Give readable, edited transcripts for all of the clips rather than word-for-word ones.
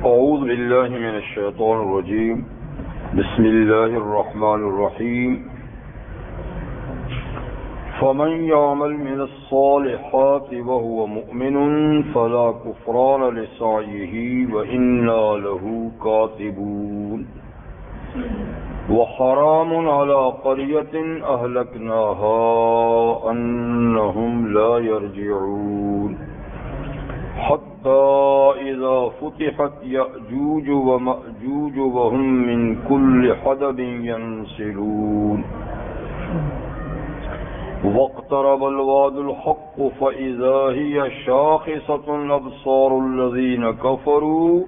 أعوذ بالله من الشيطان الرجيم بسم الله الرحمن الرحيم فمن يعمل من الصالحات وهو مؤمن فلا كفران لسعيه وإنا له كاتبون وحرام على قرية أهلكناها أنهم لا يرجعون حتى إذا فتحت يأجوج ومأجوج وهم من كل حدب ينسلون واقترب الوعد الحق فإذا هي شاخصة أبصار الذين كفروا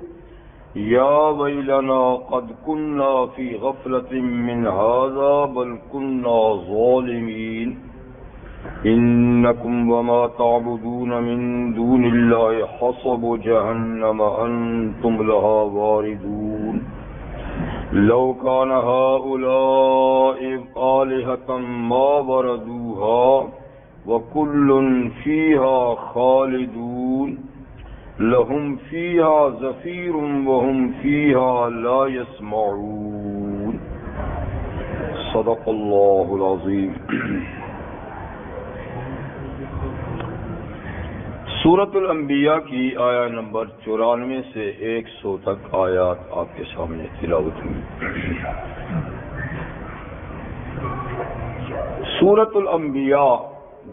يا ويلنا قد كنا في غفلة من هذا بل كنا ظالمين إنكم وما تعبدون من دون الله حصب جهنم أنتم لها واردون لو كان هؤلاء آلهة ما وردوها وكل فيها خالدون لهم فيها زفير وهم فيها لا يسمعون صدق الله العظيم. سورۃ الانبیاء کی آیا نمبر 94 سے 100 تک آیات آپ کے سامنے تلاوت ہوئی. سورۃ الانبیاء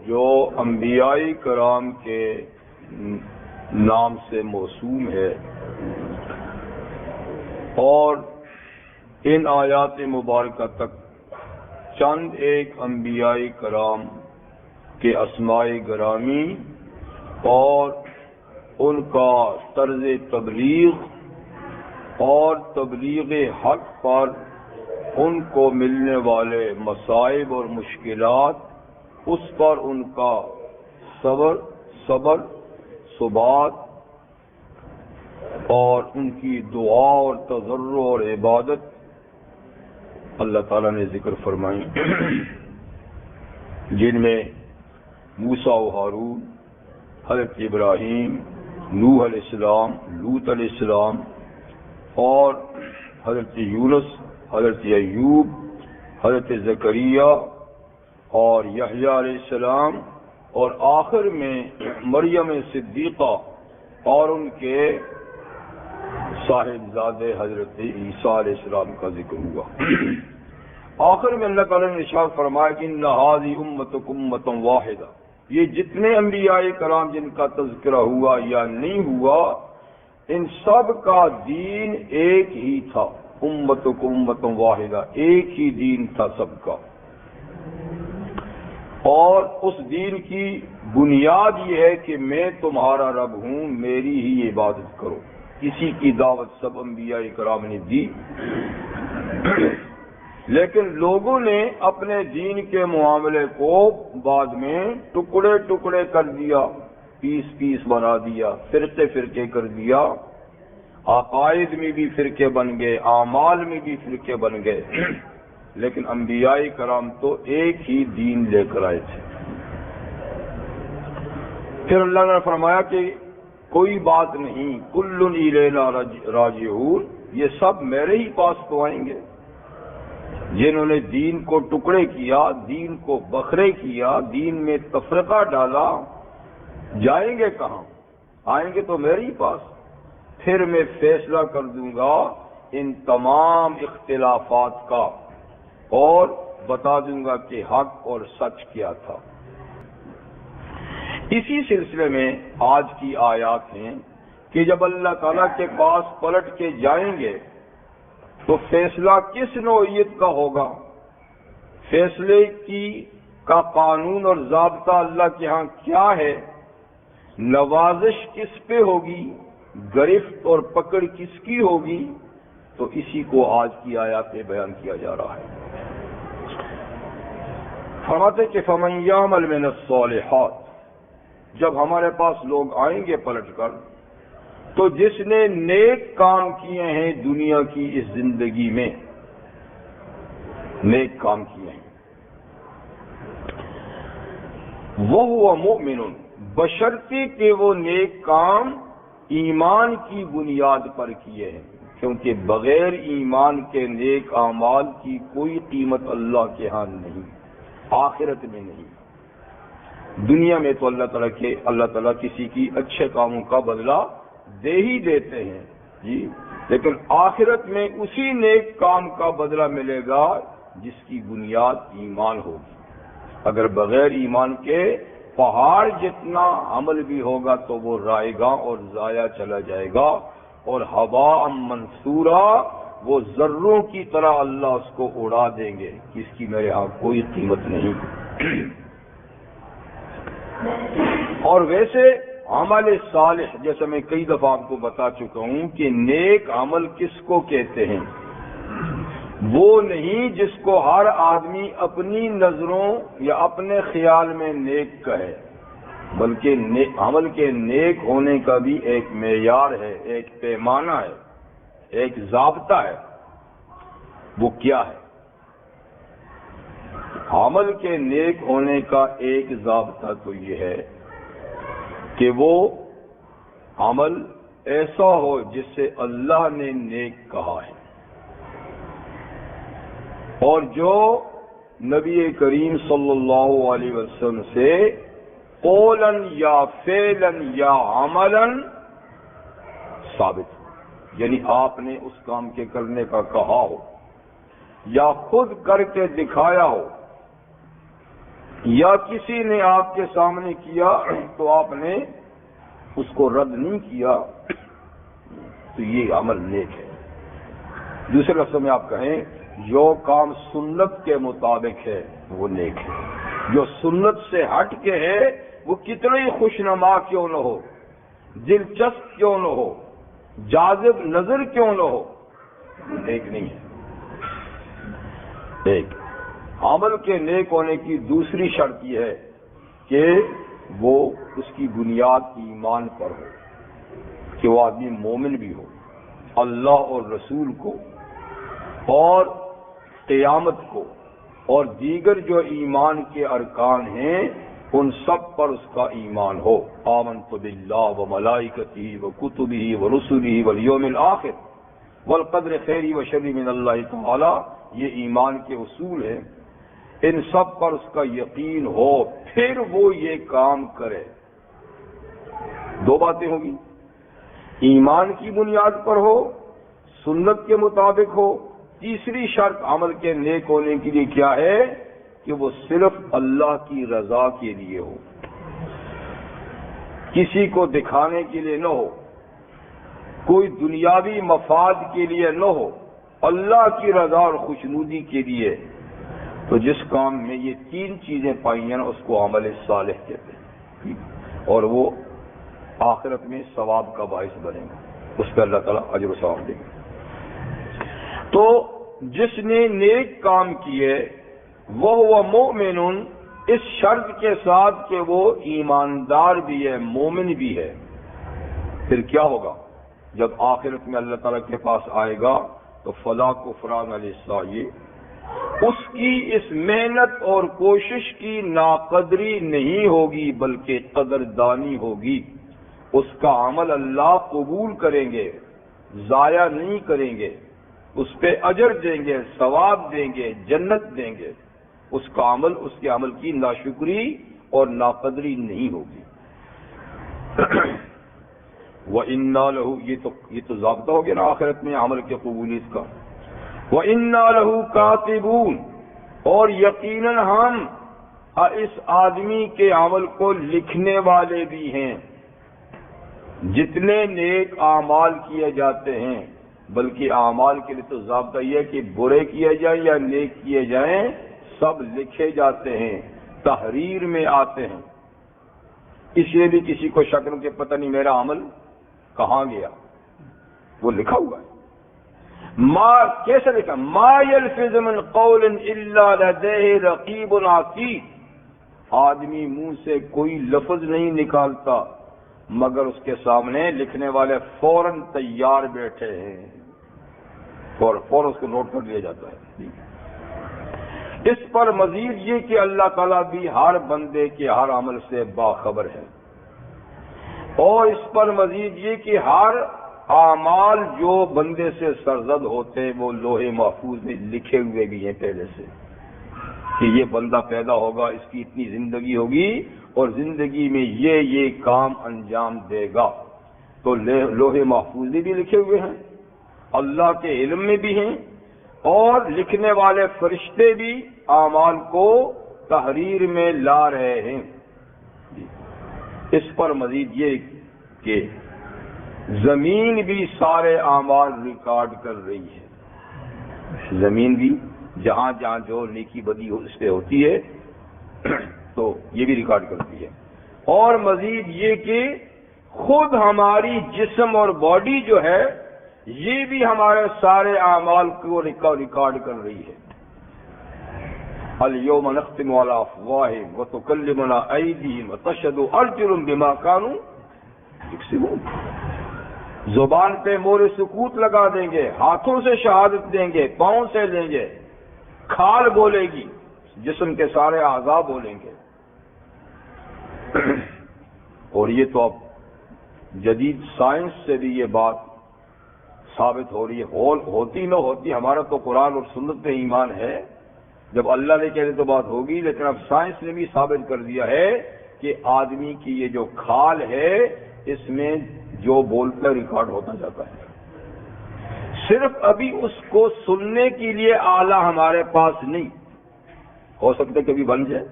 جو انبیاء کرام کے نام سے موسوم ہے اور ان آیات مبارکہ تک چند ایک انبیاء کرام کے اسماء گرامی اور ان کا طرز تبلیغ اور تبلیغ حق پر ان کو ملنے والے مصائب اور مشکلات، اس پر ان کا صبر ثبات اور ان کی دعا اور تضرع اور عبادت اللہ تعالیٰ نے ذکر فرمائی، جن میں موسیٰ و ہارون، حضرت ابراہیم، نوح علیہ السلام، لوط علیہ السلام اور حضرت یونس، حضرت ایوب، حضرت زکریا اور یحییٰ علیہ السلام اور آخر میں مریم صدیقہ اور ان کے صاحبزادے حضرت عیسیٰ علیہ السلام کا ذکر ہوا. آخر میں اللہ تعالیٰ نے ارشاد فرمایا کہ ان ھذہ امتکم امۃ واحدہ، یہ جتنے انبیاء کرام جن کا تذکرہ ہوا یا نہیں ہوا، ان سب کا دین ایک ہی تھا. امتکم امۃ واحدہ، ایک ہی دین تھا سب کا، اور اس دین کی بنیاد یہ ہے کہ میں تمہارا رب ہوں، میری ہی عبادت کرو. اسی کی دعوت سب انبیاء کرام نے دی، لیکن لوگوں نے اپنے دین کے معاملے کو بعد میں ٹکڑے ٹکڑے کر دیا، پیس بنا دیا، فرقے کر دیا. عقائد میں بھی فرقے بن گئے، اعمال میں بھی فرقے بن گئے، لیکن انبیاء کرام تو ایک ہی دین لے کر آئے تھے. پھر اللہ نے فرمایا کہ کوئی بات نہیں، کل الینا راجعون، یہ سب میرے ہی پاس تو آئیں گے. جنہوں نے دین کو ٹکڑے کیا، دین کو بکھرے کیا، دین میں تفرقہ ڈالا، جائیں گے کہاں؟ آئیں گے تو میرے ہی پاس. پھر میں فیصلہ کر دوں گا ان تمام اختلافات کا اور بتا دوں گا کہ حق اور سچ کیا تھا. اسی سلسلے میں آج کی آیات ہیں کہ جب اللہ تعالیٰ کے پاس پلٹ کے جائیں گے تو فیصلہ کس نوعیت کا ہوگا؟ فیصلے کا قانون اور ضابطہ اللہ کے ہاں کیا ہے؟ نوازش کس پہ ہوگی؟ گرفت اور پکڑ کس کی ہوگی؟ تو اسی کو آج کی آیات میں بیان کیا جا رہا ہے. فرماتے کہ فمن یعمل من الصالحات، جب ہمارے پاس لوگ آئیں گے پلٹ کر، تو جس نے نیک کام کیے ہیں دنیا کی اس زندگی میں، نیک کام کیے ہیں، وَهُوَ مُؤْمِنٌ، بشرطے کہ وہ نیک کام ایمان کی بنیاد پر کیے ہیں، کیونکہ بغیر ایمان کے نیک اعمال کی کوئی قیمت اللہ کے ہاں نہیں، آخرت میں نہیں۔ دنیا میں تو اللہ تعالیٰ کسی کی اچھے کاموں کا بدلہ دے ہی دیتے ہیں جی، لیکن آخرت میں اسی نیک کام کا بدلہ ملے گا جس کی بنیاد ایمان ہوگی۔ اگر بغیر ایمان کے پہاڑ جتنا عمل بھی ہوگا تو وہ رائے گا اور ضائع چلا جائے گا، اور ہوا منصورہ، وہ ذروں کی طرح اللہ اس کو اڑا دیں گے، اس کی میرے ہاں کوئی قیمت نہیں۔ اور ویسے عمل صالح، جیسے میں کئی دفعہ آپ کو بتا چکا ہوں کہ نیک عمل کس کو کہتے ہیں، وہ نہیں جس کو ہر آدمی اپنی نظروں یا اپنے خیال میں نیک کہے، بلکہ عمل کے نیک ہونے کا بھی ایک معیار ہے، ایک پیمانہ ہے، ایک ضابطہ ہے۔ وہ کیا ہے؟ عمل کے نیک ہونے کا ایک ضابطہ تو یہ ہے کہ وہ عمل ایسا ہو جس سے اللہ نے نیک کہا ہے، اور جو نبی کریم صلی اللہ علیہ وسلم سے قولاً یا فعلاً یا عملاً ثابت ہو، یعنی آپ نے اس کام کے کرنے کا کہا ہو، یا خود کر کے دکھایا ہو، یا کسی نے آپ کے سامنے کیا تو آپ نے اس کو رد نہیں کیا، تو یہ عمل نیک ہے۔ دوسرے لفظوں میں آپ کہیں جو کام سنت کے مطابق ہے وہ نیک ہے، جو سنت سے ہٹ کے ہے وہ کتنا ہی خوشنما کیوں نہ ہو، دلچسپ کیوں نہ ہو، جاذب نظر کیوں نہ ہو، نیک نہیں ہے۔ ایک عمل کے نیک ہونے کی دوسری شرط یہ ہے کہ وہ اس کی بنیاد ایمان پر ہو، کہ وہ آدمی مومن بھی ہو، اللہ اور رسول کو اور قیامت کو اور دیگر جو ایمان کے ارکان ہیں ان سب پر اس کا ایمان ہو۔ آمنت باللہ و ملائکتہ و کتبہ و رسلہ والیوم الآخر والقدر خیر و شر من اللہ تعالی، یہ ایمان کے اصول ہیں، ان سب پر اس کا یقین ہو، پھر وہ یہ کام کرے۔ دو باتیں ہوگی، ایمان کی بنیاد پر ہو، سنت کے مطابق ہو، تیسری شرط عمل کے نیک ہونے کے لیے کیا ہے کہ وہ صرف اللہ کی رضا کے لیے ہو، کسی کو دکھانے کے لیے نہ ہو، کوئی دنیاوی مفاد کے لیے نہ ہو، اللہ کی رضا اور خوشنودی کے لیے۔ تو جس کام میں یہ تین چیزیں پائی ہیں اس کو عمل صالح کہتے ہیں، اور وہ آخرت میں ثواب کا باعث بنے گا، اس پہ اللہ تعالیٰ اجر و ثواب دے گا۔ تو جس نے نیک کام کیے وہ مؤمن، اس شرط کے ساتھ کہ وہ ایماندار بھی ہے، مومن بھی ہے، پھر کیا ہوگا جب آخرت میں اللہ تعالیٰ کے پاس آئے گا تو فلا کفران علیہ السعی، اس کی اس محنت اور کوشش کی ناقدری نہیں ہوگی بلکہ قدردانی ہوگی، اس کا عمل اللہ قبول کریں گے، ضائع نہیں کریں گے، اس پہ اجر دیں گے، ثواب دیں گے، جنت دیں گے، اس کا عمل، اس کے عمل کی ناشکری اور ناقدری نہیں ہوگی۔ وَإِنَّا لَهُ، یہ تو ضابطہ ہو گیا نا آخرت میں عمل کے قبولیت کا۔ وَإِنَّا لَهُ كَاتِبُونَ، اور یقیناً ہم اس آدمی کے عمل کو لکھنے والے بھی ہیں۔ جتنے نیک اعمال کیے جاتے ہیں، بلکہ اعمال کے لیے تو ضابطہ یہ ہے کہ برے کیے جائیں یا نیک کیے جائیں، سب لکھے جاتے ہیں، تحریر میں آتے ہیں۔ اس لیے بھی کسی کو شک کہ پتہ نہیں میرا عمل کہاں گیا، وہ لکھا ہوا ہے۔ ما کیسے لکھا؟ ما یلفظ من قول الا لدیہ رقیب عتید، آدمی منہ سے کوئی لفظ نہیں نکالتا مگر اس کے سامنے لکھنے والے فوراً تیار بیٹھے ہیں، فوراً اس کو نوٹ کر لیا جاتا ہے۔ اس پر مزید یہ کہ اللہ تعالیٰ بھی ہر بندے کے ہر عمل سے باخبر ہے۔ اور اس پر مزید یہ کہ ہر اعمال جو بندے سے سرزد ہوتے ہیں وہ لوح محفوظ میں لکھے ہوئے بھی ہیں پہلے سے، کہ یہ بندہ پیدا ہوگا، اس کی اتنی زندگی ہوگی اور زندگی میں یہ کام انجام دے گا، تو لوح محفوظ میں بھی لکھے ہوئے ہیں، اللہ کے علم میں بھی ہیں، اور لکھنے والے فرشتے بھی اعمال کو تحریر میں لا رہے ہیں۔ اس پر مزید یہ کہ زمین بھی سارے اعمال ریکارڈ کر رہی ہے، زمین بھی جہاں جہاں جو نیکی بدی اس پہ ہوتی ہے تو یہ بھی ریکارڈ کرتی ہے، اور مزید یہ کہ خود ہماری جسم اور باڈی جو ہے یہ بھی ہمارے سارے اعمال کو ریکارڈ کر رہی ہے۔ اليوم نختم على افواہہم وتکلمنا ایدیہم وتشہد ارجلہم بما كانوا یکسبون، زبان پہ مہر سکوت لگا دیں گے، ہاتھوں سے شہادت دیں گے، پاؤں سے لیں گے، کھال بولے گی، جسم کے سارے اعضاء بولیں گے۔ اور یہ تو اب جدید سائنس سے بھی یہ بات ثابت ہو رہی ہے، ہوتی نہ ہوتی، ہمارا تو قرآن اور سنت پہ ایمان ہے، جب اللہ نے کہے تو بات ہوگی، لیکن اب سائنس نے بھی ثابت کر دیا ہے کہ آدمی کی یہ جو کھال ہے اس میں جو بولتا ریکارڈ ہوتا جاتا ہے، صرف ابھی اس کو سننے کے لیے آلہ ہمارے پاس نہیں، ہو سکتا کبھی بن جائے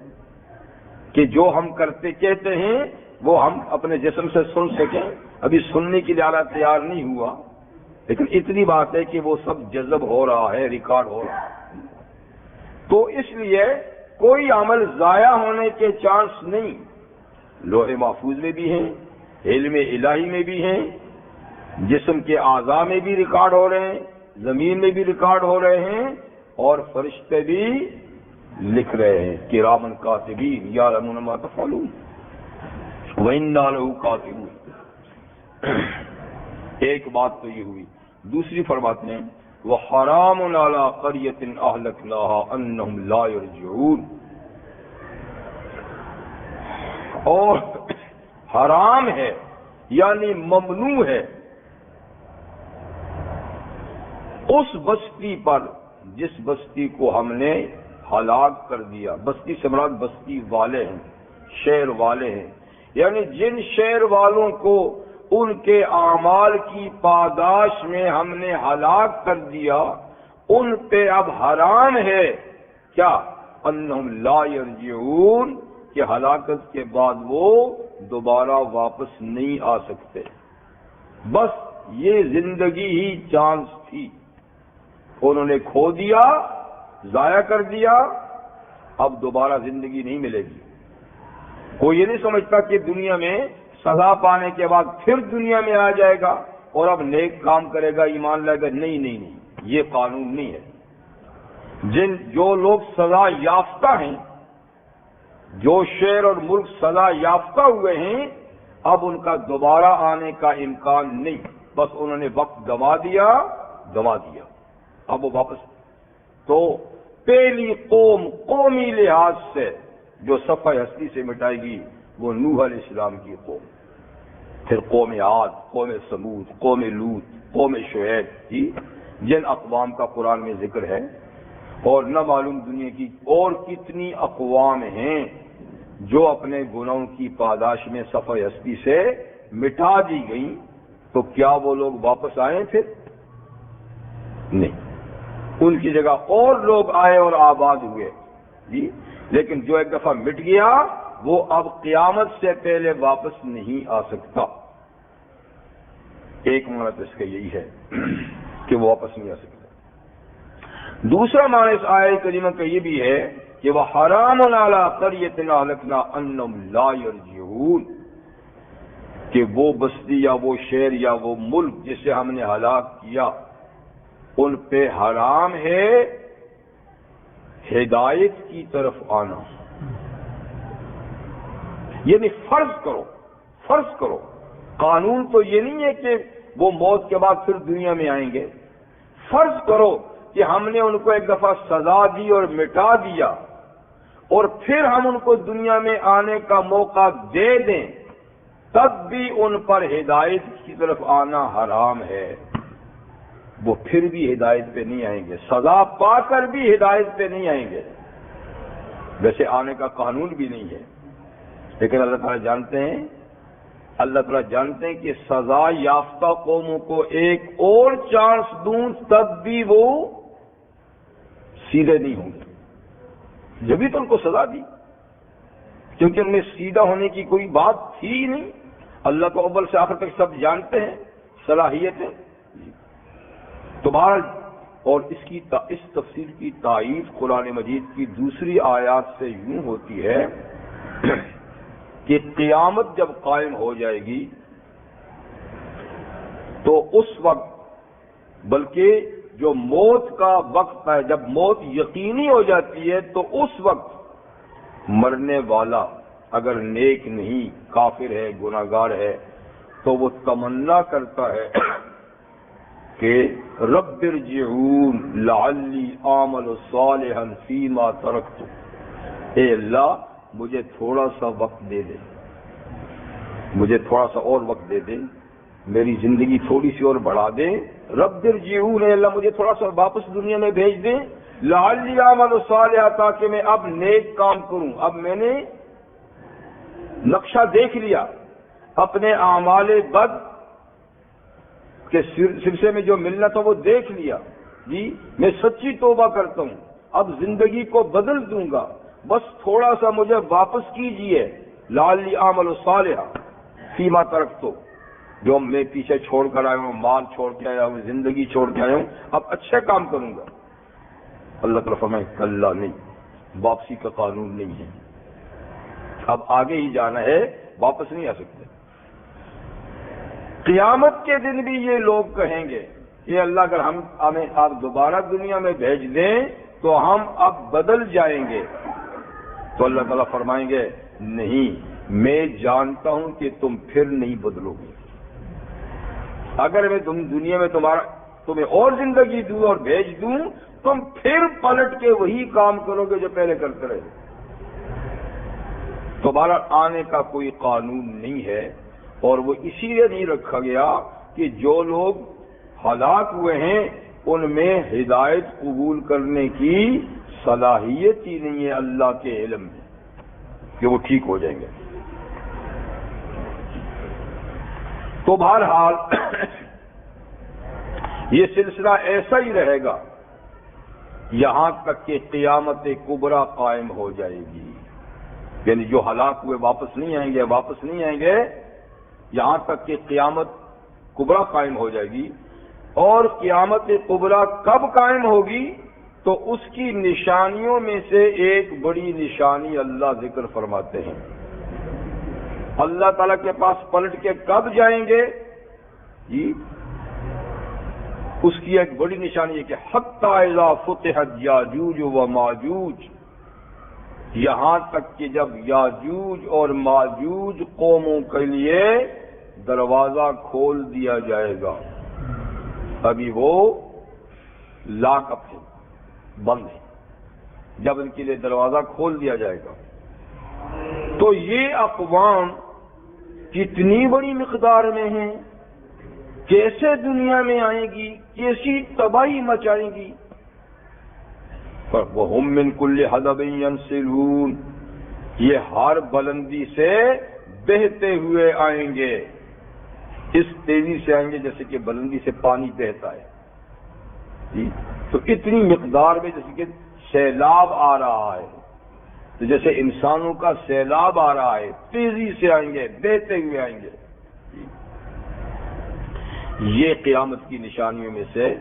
کہ جو ہم کرتے کہتے ہیں وہ ہم اپنے جسم سے سن سکیں، ابھی سننے کے لیے آلہ تیار نہیں ہوا، لیکن اتنی بات ہے کہ وہ سب جذب ہو رہا ہے، ریکارڈ ہو رہا ہے۔ تو اس لیے کوئی عمل ضائع ہونے کے چانس نہیں، لوح محفوظ میں بھی ہیں، علم الہی میں بھی ہیں، جسم کے اعضاء میں بھی ریکارڈ ہو رہے ہیں، زمین میں بھی ریکارڈ ہو رہے ہیں، اور فرشتے بھی لکھ رہے ہیں، کرامن کاتبین یعلمون ما تفعلون وَإِنَّا لَهُ كَاتِبُونَ۔ ایک بات تو یہ ہوئی، دوسری فرماتے ہیں وَحَرَامٌ عَلَىٰ قَرْيَةٍ أَهْلَكْنَاهَا أَنَّهُمْ لَا يَرْجِعُونَ، اور حرام ہے یعنی ممنوع ہے اس بستی پر جس بستی کو ہم نے ہلاک کر دیا، بستی سے مراد بستی والے ہیں، شہر والے ہیں، یعنی جن شہر والوں کو ان کے اعمال کی پاداش میں ہم نے ہلاک کر دیا، ان پہ اب حرام ہے کیا؟ انہم لا یرجعون، کہ ہلاکت کے بعد وہ دوبارہ واپس نہیں آ سکتے، بس یہ زندگی ہی چانس تھی، انہوں نے کھو دیا، ضائع کر دیا، اب دوبارہ زندگی نہیں ملے گی۔ کوئی یہ نہیں سمجھتا کہ دنیا میں سزا پانے کے بعد پھر دنیا میں آ جائے گا اور اب نیک کام کرے گا، ایمان لائے گا، نہیں نہیں نہیں، یہ قانون نہیں ہے۔ جو لوگ سزا یافتہ ہیں، جو شہر اور ملک سزا یافتہ ہوئے ہیں، اب ان کا دوبارہ آنے کا امکان نہیں، بس انہوں نے وقت گنوا دیا، اب وہ واپس۔ تو پہلی قومی لحاظ سے جو صفحہ ہستی سے مٹائے گی وہ نوح علیہ السلام کی قوم، پھر قوم عاد، قوم ثمود، قوم لوط، قوم شعیب، جن اقوام کا قرآن میں ذکر ہے، اور نہ معلوم دنیا کی اور کتنی اقوام ہیں جو اپنے گناہوں کی پاداش میں صفحہ ہستی سے مٹا دی گئیں، تو کیا وہ لوگ واپس آئے پھر؟ نہیں، ان کی جگہ اور لوگ آئے اور آباد ہوئے، لیکن جو ایک دفعہ مٹ گیا وہ اب قیامت سے پہلے واپس نہیں آ سکتا۔ ایک معنی تو اس کا یہی ہے کہ وہ واپس نہیں آ سکتا۔ دوسرا معنی اس آیت کریمہ کا یہ بھی ہے کہ وہ حرام علی قریۃ اہلکنا انہم لا یرجعون، کہ وہ بستی یا وہ شہر یا وہ ملک جسے ہم نے ہلاک کیا، ان پہ حرام ہے ہدایت کی طرف آنا، یعنی فرض کرو، قانون تو یہ نہیں ہے کہ وہ موت کے بعد پھر دنیا میں آئیں گے، فرض کرو کہ ہم نے ان کو ایک دفعہ سزا دی اور مٹا دیا، اور پھر ہم ان کو دنیا میں آنے کا موقع دے دیں، تب بھی ان پر ہدایت کی طرف آنا حرام ہے، وہ پھر بھی ہدایت پہ نہیں آئیں گے، سزا پا کر بھی ہدایت پہ نہیں آئیں گے، ویسے آنے کا قانون بھی نہیں ہے، لیکن اللہ تعالیٰ جانتے ہیں کہ سزا یافتہ قوموں کو ایک اور چانس دوں تب بھی وہ سیدھے نہیں ہوں گے، جبھی تو ان کو سزا دی، کیونکہ ان میں سیدھا ہونے کی کوئی بات تھی ہی نہیں۔ اللہ کو اول سے آخر تک سب جانتے ہیں، صلاحیتیں تو بہرحال۔ اور اس تفسیر کی تائید قرآن مجید کی دوسری آیات سے یوں ہوتی ہے کہ قیامت جب قائم ہو جائے گی تو اس وقت، بلکہ جو موت کا وقت ہے، جب موت یقینی ہو جاتی ہے تو اس وقت مرنے والا اگر نیک نہیں، کافر ہے، گناہگار ہے، تو وہ تمنا کرتا ہے کہ رب ارجعون لعلی اعمل صالحا فیما ترکت، اے اللہ مجھے تھوڑا سا وقت دے دے، مجھے تھوڑا سا اور وقت دے دے، میری زندگی تھوڑی سی اور بڑھا دے، رب ارجعون، اے اللہ مجھے تھوڑا سا واپس دنیا میں بھیج دے، لعلی اعمل صالحا، تاکہ میں اب نیک کام کروں، اب میں نے نقشہ دیکھ لیا، اپنے اعمال بد کے سلسلے میں جو ملنا تھا وہ دیکھ لیا، جی میں سچی توبہ کرتا ہوں، اب زندگی کو بدل دوں گا، بس تھوڑا سا مجھے واپس کیجئے، لعلی اعمل صالحا فیما ترکت، جو میں پیچھے چھوڑ کر آیا ہوں، مال چھوڑ کے آیا ہوں، زندگی چھوڑ کے آیا ہوں، اب اچھے کام کروں گا۔ اللہ تعالیٰ فرمائے کلا نہیں، واپسی کا قانون نہیں ہے، اب آگے ہی جانا ہے، واپس نہیں آ سکتے۔ قیامت کے دن بھی یہ لوگ کہیں گے کہ اللہ اگر ہمیں آپ دوبارہ دنیا میں بھیج دیں تو ہم اب بدل جائیں گے، تو اللہ تعالیٰ فرمائیں گے نہیں، میں جانتا ہوں کہ تم پھر نہیں بدلو گے، اگر میں دنیا میں تمہیں اور زندگی دوں اور بھیج دوں، تم پھر پلٹ کے وہی کام کرو گے جو پہلے کرتے رہے۔ دوبارہ آنے کا کوئی قانون نہیں ہے، اور وہ اسی لیے نہیں رکھا گیا کہ جو لوگ ہلاک ہوئے ہیں ان میں ہدایت قبول کرنے کی صلاحیت ہی نہیں ہے اللہ کے علم میں کہ وہ ٹھیک ہو جائیں گے۔ تو بہرحال یہ سلسلہ ایسا ہی رہے گا یہاں تک کہ قیامت کبریٰ قائم ہو جائے گی، یعنی جو ہلاک ہوئے واپس نہیں آئیں گے یہاں تک کہ قیامت کبریٰ قائم ہو جائے گی۔ اور قیامت کبریٰ کب قائم ہوگی؟ تو اس کی نشانیوں میں سے ایک بڑی نشانی اللہ ذکر فرماتے ہیں۔ اللہ تعالیٰ کے پاس پلٹ کے کب جائیں گے؟ جی اس کی ایک بڑی نشانی ہے کہ حتی اذا فتحت یاجوج و ماجوج، یہاں تک کہ جب یاجوج اور ماجوج قوموں کے لیے دروازہ کھول دیا جائے گا، ابھی وہ لاک اپ ہے، بند ہے، جب ان کے لیے دروازہ کھول دیا جائے گا تو یہ اقوام کتنی بڑی مقدار میں ہیں، کیسے دنیا میں آئیں گی، کیسی تباہی مچائیں گی۔ وَهُم مِّن كُلِّ حَدَبٍ يَنسِلُونَ، یہ ہر بلندی سے بہتے ہوئے آئیں گے، اس تیزی سے آئیں گے جیسے کہ بلندی سے پانی بہتا ہے، جی تو اتنی مقدار میں جیسے کہ سیلاب آ رہا ہے، تو جیسے انسانوں کا سیلاب آ رہا ہے تیزی سے آئیں گے، بہتے ہوئے آئیں گے۔ یہ قیامت کی نشانیوں میں سے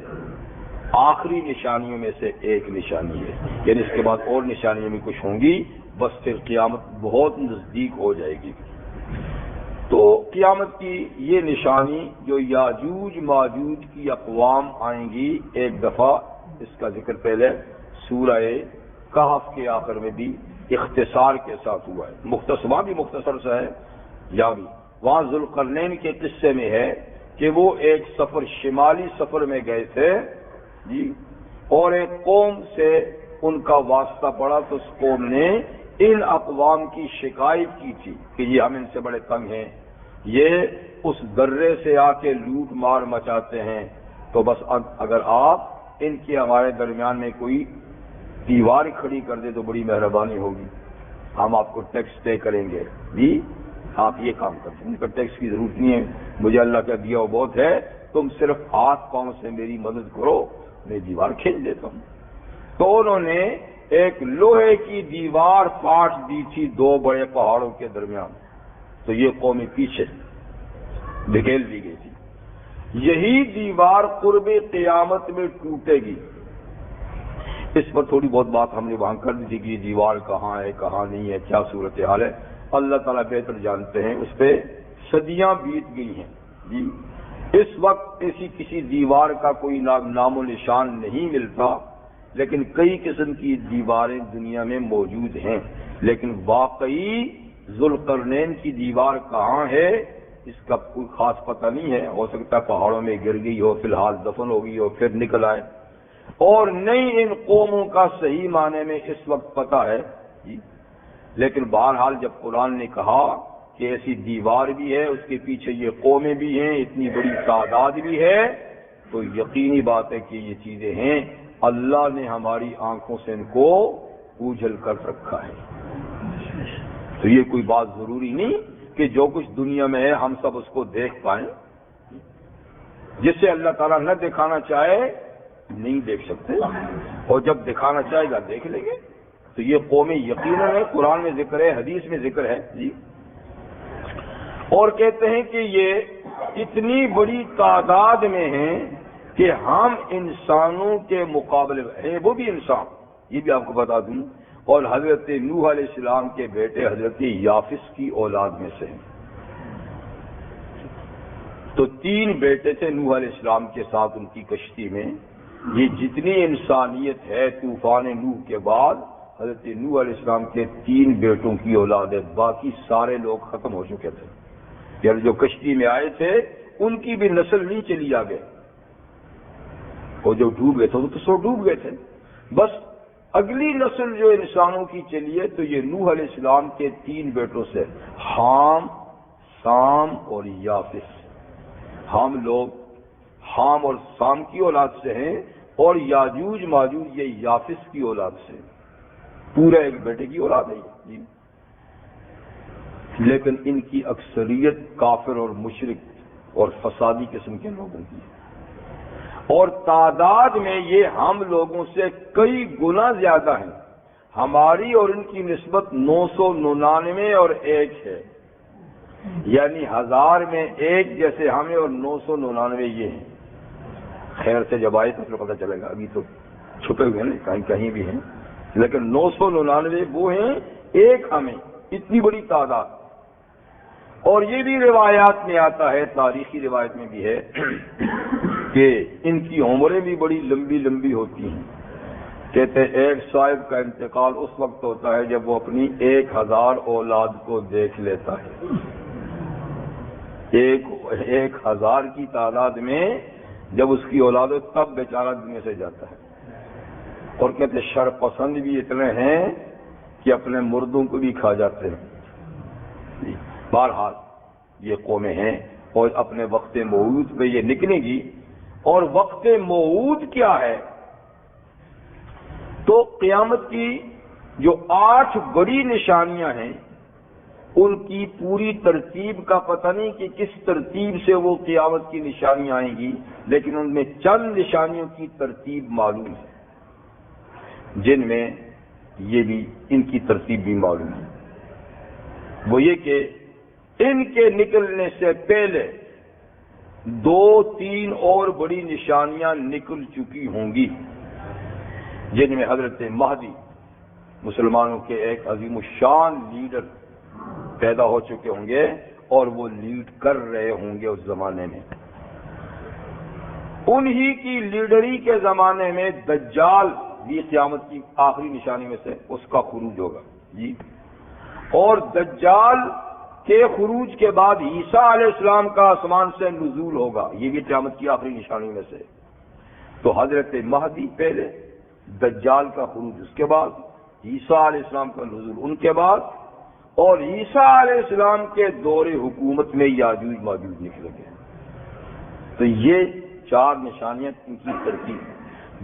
آخری نشانیوں میں سے ایک نشانی ہے، یعنی اس کے بعد اور نشانیاں بھی کچھ ہوں گی، بس پھر قیامت بہت نزدیک ہو جائے گی۔ تو قیامت کی یہ نشانی جو یاجوج ماجوج کی اقوام آئیں گی، ایک دفعہ اس کا ذکر پہلے سورہ کہف کے آخر میں بھی اختصار کے ساتھ ہوا ہے، مختصر بھی مختصر سا ہے، یا بھی وہاں ذوالقرنین کے قصے میں ہے کہ وہ ایک سفر، شمالی سفر میں گئے تھے جی، اور ایک قوم سے ان کا واسطہ پڑا تو اس قوم نے ان اقوام کی شکایت کی تھی کہ یہ ہم ان سے بڑے تنگ ہیں، یہ اس درے سے آ کے لوٹ مار مچاتے ہیں، تو بس اگر آپ ان کے ہمارے درمیان میں کوئی دیوار کھڑی کر دے تو بڑی مہربانی ہوگی، ہم آپ کو ٹیکس طے کریں گے، جی آپ یہ کام کرتے ہیں، ان کا ٹیکس کی ضرورت نہیں ہے، مجھے اللہ کا دیا وہ بہت ہے، تم صرف ہاتھ پاؤں سے میری مدد کرو، میں دیوار کھینچ دیتا ہوں۔ تو انہوں نے ایک لوہے کی دیوار پاٹ دی تھی دو بڑے پہاڑوں کے درمیان، تو یہ قومی پیچھے دھکیل دی گئی تھی۔ یہی دیوار قرب قیامت میں ٹوٹے گی۔ اس پر تھوڑی بہت بات ہم نے وہاں کر دی تھی کہ یہ دیوار کہاں ہے، کہاں نہیں ہے، کیا صورتحال ہے، اللہ تعالیٰ بہتر جانتے ہیں، اس پہ صدیاں بیت گئی ہیں جی۔ اس وقت ایسی کسی دیوار کا کوئی نام و نشان نہیں ملتا، لیکن کئی قسم کی دیواریں دنیا میں موجود ہیں، لیکن واقعی ذوالقرنین کی دیوار کہاں ہے اس کا کوئی خاص پتہ نہیں ہے، ہو سکتا ہے پہاڑوں میں گر گئی ہو، فی الحال دفن ہو گئی ہو، پھر نکل آئے، اور نہیں ان قوموں کا صحیح معنی میں اس وقت پتہ ہے جی۔ لیکن بہرحال جب قرآن نے کہا کہ ایسی دیوار بھی ہے، اس کے پیچھے یہ قومیں بھی ہیں، اتنی بڑی تعداد بھی ہے، تو یقینی بات ہے کہ یہ چیزیں ہیں، اللہ نے ہماری آنکھوں سے ان کو اوجھل کر رکھا ہے۔ تو یہ کوئی بات ضروری نہیں کہ جو کچھ دنیا میں ہے ہم سب اس کو دیکھ پائیں، جسے اللہ تعالیٰ نہ دکھانا چاہے نہیں دیکھ سکتے، اور جب دکھانا چاہے گا دیکھ لیں گے۔ تو یہ قومیں یقیناً ہے، قرآن میں ذکر ہے، حدیث میں ذکر ہے جی۔ اور کہتے ہیں کہ یہ اتنی بڑی تعداد میں ہیں کہ ہم انسانوں کے مقابلے ہیں، وہ بھی انسان، یہ بھی آپ کو بتا دوں، اور حضرت نوح علیہ السلام کے بیٹے حضرت یافس کی اولاد میں سے ہیں۔ تو 3 بیٹے تھے نوح علیہ السلام کے ساتھ ان کی کشتی میں۔ یہ جتنی انسانیت ہے طوفان نوح کے بعد حضرت نوح علیہ السلام کے 3 بیٹوں کی اولاد ہے، باقی سارے لوگ ختم ہو چکے تھے، یعنی جو کشتی میں آئے تھے ان کی بھی نسل نہیں چلی آگے، اور جو ڈوب گئے تھے وہ تو سو ڈوب گئے تھے، بس اگلی نسل جو انسانوں کی چلی ہے تو یہ نوح علیہ السلام کے 3 بیٹوں سے، حام، سام اور یافس۔ ہم لوگ حام اور سام کی اولاد سے ہیں، اور یاجوج ماجوج یہ یافس کی اولاد سے، پورا ایک بیٹے کی اولاد ہے یہ جی۔ لیکن ان کی اکثریت کافر اور مشرک اور فسادی قسم کے لوگوں کی ہے، اور تعداد میں یہ ہم لوگوں سے کئی گنا زیادہ ہیں، ہماری اور ان کی نسبت 999 اور 1 ہے، یعنی 1000 میں 1 جیسے ہمیں اور 999 یہ ہیں۔ خیر سے جب آئے تو پھر پتہ چلے گا، ابھی تو چھپے ہوئے ہیں کہیں کہیں بھی ہیں، لیکن 999 وہ ہیں، 1 ہمیں، اتنی بڑی تعداد۔ اور یہ بھی روایات میں آتا ہے، تاریخی روایت میں بھی ہے کہ ان کی عمریں بھی بڑی لمبی لمبی ہوتی ہیں۔ کہتے ہیں ایک صاحب کا انتقال اس وقت ہوتا ہے جب وہ اپنی 1000 اولاد کو دیکھ لیتا ہے، 1000 کی تعداد میں جب اس کی اولاد ہو تب بیچارہ دنیا سے جاتا ہے۔ اور کہتے شر پسند بھی اتنے ہیں کہ اپنے مردوں کو بھی کھا جاتے ہیں۔ بہرحال یہ قومیں ہیں، اور اپنے وقت موعود پہ یہ نکلے گی۔ اور وقت موعود کیا ہے؟ تو قیامت کی جو 8 بڑی نشانیاں ہیں ان کی پوری ترتیب کا پتہ نہیں کہ کس ترتیب سے وہ قیامت کی نشانیاں آئیں گی، لیکن ان میں چند نشانیوں کی ترتیب معلوم ہے، جن میں یہ بھی ان کی ترتیب بھی معلوم ہے۔ وہ یہ کہ ان کے نکلنے سے پہلے 2-3 اور بڑی نشانیاں نکل چکی ہوں گی، جن میں حضرت مہدی مسلمانوں کے ایک عظیم الشان لیڈر پیدا ہو چکے ہوں گے، اور وہ لیڈ کر رہے ہوں گے اس زمانے میں۔ انہی کی لیڈری کے زمانے میں دجال بھی قیامت کی آخری نشانی میں سے اس کا خروج ہوگا جی۔ اور دجال کے خروج کے بعد عیسیٰ علیہ السلام کا آسمان سے نزول ہوگا، یہ بھی قیامت کی آخری نشانی میں سے۔ تو حضرت مہدی پہلے، دجال کا خروج اس کے بعد، عیسیٰ علیہ السلام کا نزول ان کے بعد، اور عیسیٰ علیہ السلام کے دور حکومت میں یاجوج ماجوج نکلے گے. تو یہ 4 نشانیاں ان کی ترتیب.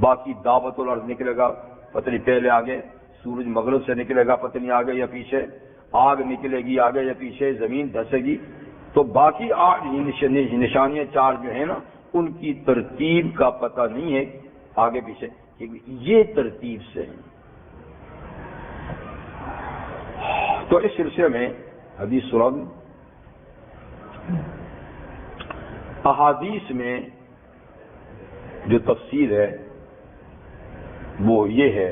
باقی دعوت الارض نکلے گا، پتہ نہیں پہلے آگے، سورج مغرب سے نکلے گا پتہ نہیں آگے یا پیچھے، آگ نکلے گی آگے یا پیچھے، زمین دھسے گی. تو باقی 8 نشانیاں 4 جو ہیں نا، ان کی ترتیب کا پتہ نہیں ہے آگے پیچھے، یہ ترتیب سے ہے. تو اس سلسلے میں حدیث سنن احادیث میں جو تفسیر ہے وہ یہ ہے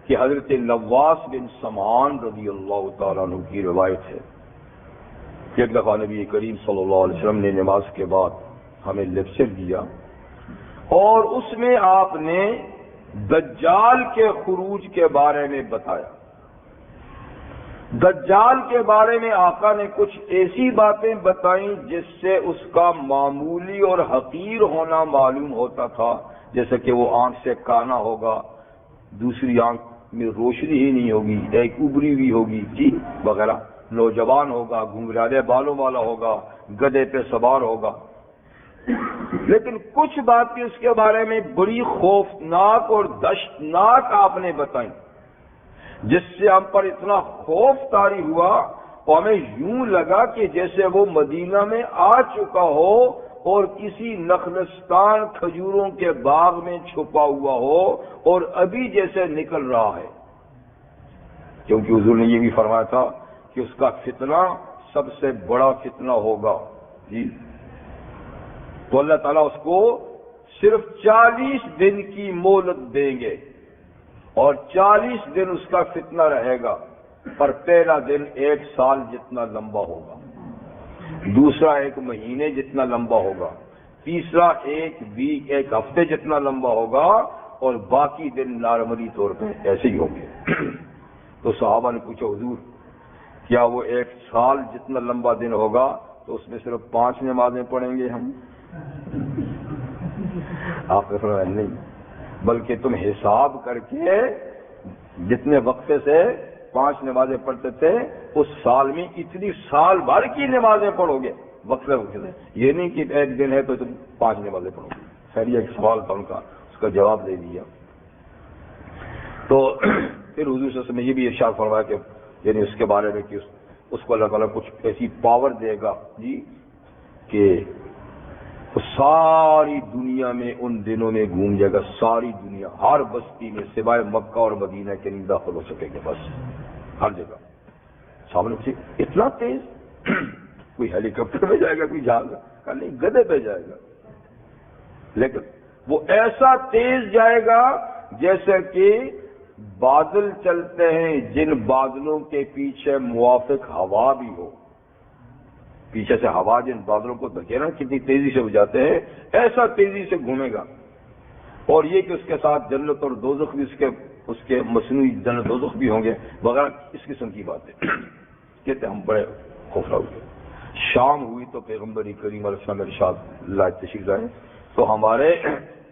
کہ حضرت نواس بن سمعان رضی اللہ تعالیٰ عنہ کی روایت ہے کہ ایک دفعہ نبی کریم صلی اللہ علیہ وسلم نے نماز کے بعد ہمیں لیکچر دیا اور اس میں آپ نے دجال کے خروج کے بارے میں بتایا. دجال کے بارے میں آقا نے کچھ ایسی باتیں بتائیں جس سے اس کا معمولی اور حقیر ہونا معلوم ہوتا تھا، جیسے کہ وہ آنکھ سے کانا ہوگا، دوسری آنکھ میں روشنی ہی نہیں ہوگی، ایک ابری ہوئی ہوگی جی وغیرہ، نوجوان ہوگا، گھنگرالے بالوں والا ہوگا، گدھے پہ سوار ہوگا. لیکن کچھ باتیں اس کے بارے میں بڑی خوفناک اور دہشتناک آپ نے بتائیں جس سے ہم پر اتنا خوف طاری ہوا اور ہمیں یوں لگا کہ جیسے وہ مدینہ میں آ چکا ہو اور کسی نخلستان کھجوروں کے باغ میں چھپا ہوا ہو اور ابھی جیسے نکل رہا ہے. کیونکہ حضور نے یہ بھی فرمایا تھا کہ اس کا فتنہ سب سے بڑا فتنہ ہوگا جی. تو اللہ تعالیٰ اس کو صرف 40 دن کی مہلت دیں گے اور 40 دن اس کا فتنہ رہے گا. پر پہلا دن 1 سال جتنا لمبا ہوگا، دوسرا 1 مہینے جتنا لمبا ہوگا، تیسرا 1 ہفتے جتنا لمبا ہوگا اور باقی دن نارملی طور پہ ایسے ہی ہوں گے. تو صحابہ نے پوچھا حضور کیا وہ 1 سال جتنا لمبا دن ہوگا تو اس میں صرف 5 نمازیں پڑھیں گے ہم؟ آپ نے فرمایا نہیں، بلکہ تم حساب کر کے جتنے وقفے سے 5 نمازیں پڑھتے تھے اس سال میں اتنی سال بھر کی نمازیں پڑھو گے وقفے وقفے سے. یہ نہیں کہ 1 دن ہے تو تم 5 نمازیں پڑھو گے. خیر یہ ایک سوال تھا ان کا، اس کا جواب دے دیا. تو پھر حضور صلی اللہ علیہ وسلم نے یہ بھی ارشاد فرمایا کہ یعنی اس کے بارے میں کہ اس کو اللہ تعالیٰ کچھ ایسی پاور دے گا جی کہ ساری دنیا میں ان دنوں میں گھوم جائے گا، ساری دنیا ہر بستی میں سوائے مکہ اور مدینہ کے نہیں داخل ہو سکے گے، بس ہر جگہ. سامنے سے اتنا تیز کوئی ہیلی کاپٹر میں جائے گا، کوئی جہاز کا نہیں، گدھے پہ جائے گا. لیکن وہ ایسا تیز جائے گا جیسے کہ بادل چلتے ہیں جن بادلوں کے پیچھے موافق ہوا بھی ہو. پیچھے سے ہوا جن بادلوں کو دھکے نا کتنی تیزی سے بجاتے ہیں، ایسا تیزی سے گھومے گا. اور یہ کہ اس کے ساتھ جنت اور دوزخ بھی اس کے مصنوعی جنت دوزخ بھی ہوں گے وغیرہ اس قسم کی باتیں. کہتے ہم بڑے خوفزدہ ہوئے. شام ہوئی تو پیغمبر کریم علیہ السلام ارشاد لائے تشریف لائے تو ہمارے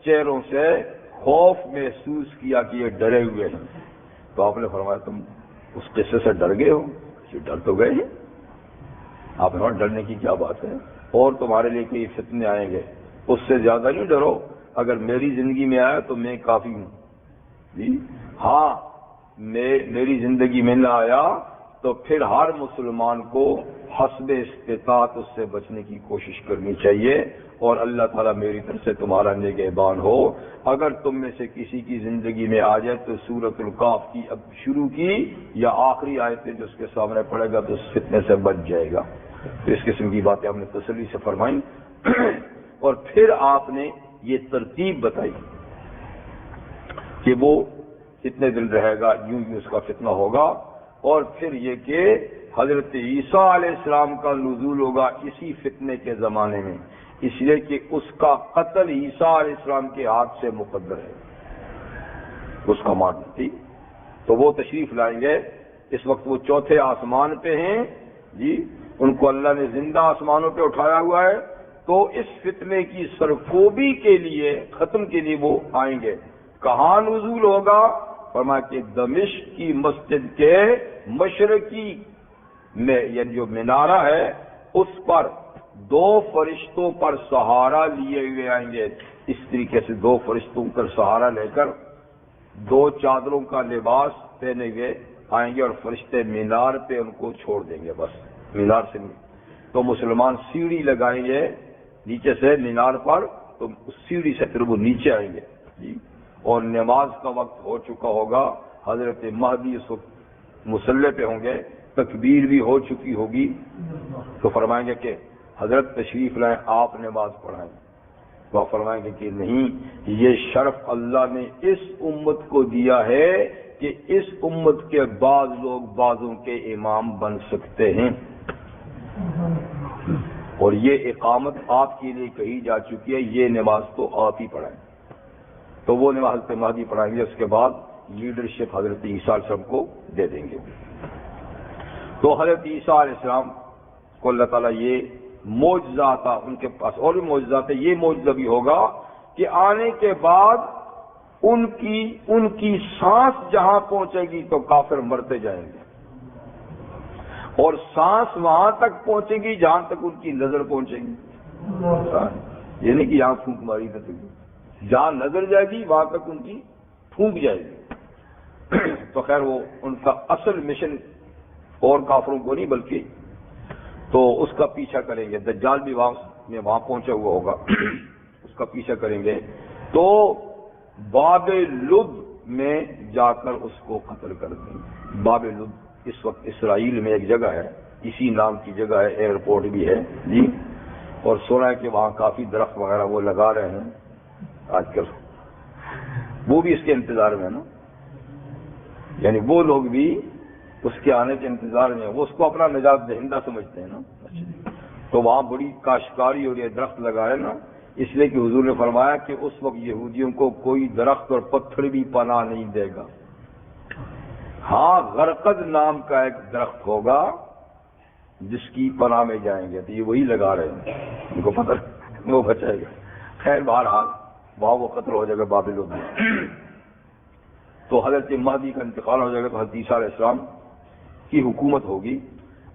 چہروں سے خوف محسوس کیا کہ یہ ڈرے ہوئے ہیں. تو آپ نے فرمایا تم اس قصے سے ڈر گئے ہو؟ یہ ڈر تو گئے ہیں. آپ نے ڈرنے کی کیا بات ہے، اور تمہارے لیے کوئی فتنے آئیں گے اس سے زیادہ نہیں ڈرو. اگر میری زندگی میں آیا تو میں کافی ہوں جی. ہاں میری زندگی میں نہ آیا تو پھر ہر مسلمان کو حسب استطاعت اس سے بچنے کی کوشش کرنی چاہیے. اور اللہ تعالیٰ میری طرف سے تمہارا نگہبان ہو. اگر تم میں سے کسی کی زندگی میں آ جائے تو سورۃ الکاف کی اب شروع کی یا آخری آیتیں جو اس کے سامنے پڑے گا تو اس فتنے سے بچ جائے گا. تو اس قسم کی باتیں ہم نے تسلی سے فرمائیں. اور پھر آپ نے یہ ترتیب بتائی کہ وہ کتنے دن رہے گا، یوں یوں اس کا فتنہ ہوگا. اور پھر یہ کہ حضرت عیسیٰ علیہ السلام کا نزول ہوگا اسی فتنے کے زمانے میں، اس لیے کہ اس کا قتل عیسیٰ علیہ السلام کے ہاتھ سے مقدر ہے، اس کا ماننا تھی. تو وہ تشریف لائیں گے. اس وقت وہ 4تھے آسمان پہ ہیں جی، ان کو اللہ نے زندہ آسمانوں پہ اٹھایا ہوا ہے. تو اس فتنے کی سرکوبی کے لیے، ختم کے لیے وہ آئیں گے. کہاں نزول ہوگا؟ فرمایا کہ دمشق کی مسجد کے مشرقی میں یعنی جو منارہ ہے اس پر 2 فرشتوں پر سہارا لیے ہوئے آئیں گے. اس طریقے سے 2 فرشتوں پر سہارا لے کر 2 چادروں کا لباس پہنے ہوئے آئیں گے اور فرشتے مینار پہ ان کو چھوڑ دیں گے. بس مینار سے تو مسلمان سیڑھی لگائیں گے نیچے سے مینار پر، تو اس سیڑھی سے پھر وہ نیچے آئیں گے جی. اور نماز کا وقت ہو چکا ہوگا، حضرت مہدی اس وقت مصلی پہ ہوں گے، تکبیر بھی ہو چکی ہوگی، تو فرمائیں گے کہ حضرت تشریف لائیں، آپ نماز پڑھائیں. وہ فرمائیں گے کہ نہیں، یہ شرف اللہ نے اس امت کو دیا ہے کہ اس امت کے بعض لوگ بعضوں کے امام بن سکتے ہیں، اور یہ اقامت آپ کے لیے کہی جا چکی ہے، یہ نماز تو آپ ہی پڑھائیں. تو وہ نماز حضرت مہدی پڑھائیں گے، اس کے بعد لیڈرشپ حضرت عیسیٰ علیہ السلام کو دے دیں گے. تو حضرت عیسیٰ علیہ السلام کو اللہ تعالیٰ یہ معجزہ تھا، ان کے پاس اور بھی معجزات ہے. یہ معجزہ بھی ہوگا کہ آنے کے بعد ان کی سانس جہاں پہنچے گی تو کافر مرتے جائیں گے، اور سانس وہاں تک پہنچے گی جہاں تک ان کی نظر پہنچے گی. یہ نہیں کہ یہاں پھونک ماری نہ سکے، جہاں نظر جائے گی وہاں تک ان کی پھونک جائے گی. تو خیر وہ ان کا اصل مشن اور کافروں کو نہیں بلکہ تو اس کا پیچھا کریں گے. دجال بھی وہاں پہنچا ہوا ہوگا، اس کا پیچھا کریں گے. تو باب لد میں جا کر اس کو قتل کر دیں گے. باب لد اس وقت اسرائیل میں ایک جگہ ہے، اسی نام کی جگہ ہے، ایئرپورٹ بھی ہے جی. اور سنا ہے کہ وہاں کافی درخت وغیرہ وہ لگا رہے ہیں آج کل، وہ بھی اس کے انتظار میں ہے نا، یعنی وہ لوگ بھی اس کے آنے کے انتظار میں، وہ اس کو اپنا نجات دہندہ سمجھتے ہیں نا. تو وہاں بڑی کاشتکاری اور یہ درخت لگائے نا، اس لیے کہ حضور نے فرمایا کہ اس وقت یہودیوں کو کوئی درخت اور پتھر بھی پناہ نہیں دے گا. ہاں غرقد نام کا ایک درخت ہوگا جس کی پناہ میں جائیں گے، تو یہ وہی لگا رہے ہیں، ان کو پتہ وہ بچائے گا. خیر بہرحال وہاں وہ قتل ہو جائے گا بابل میں. تو حضرت مہدی کا انتقال ہو جائے گا، تو حضرت عیسیٰ علیہ السلام کی حکومت ہوگی.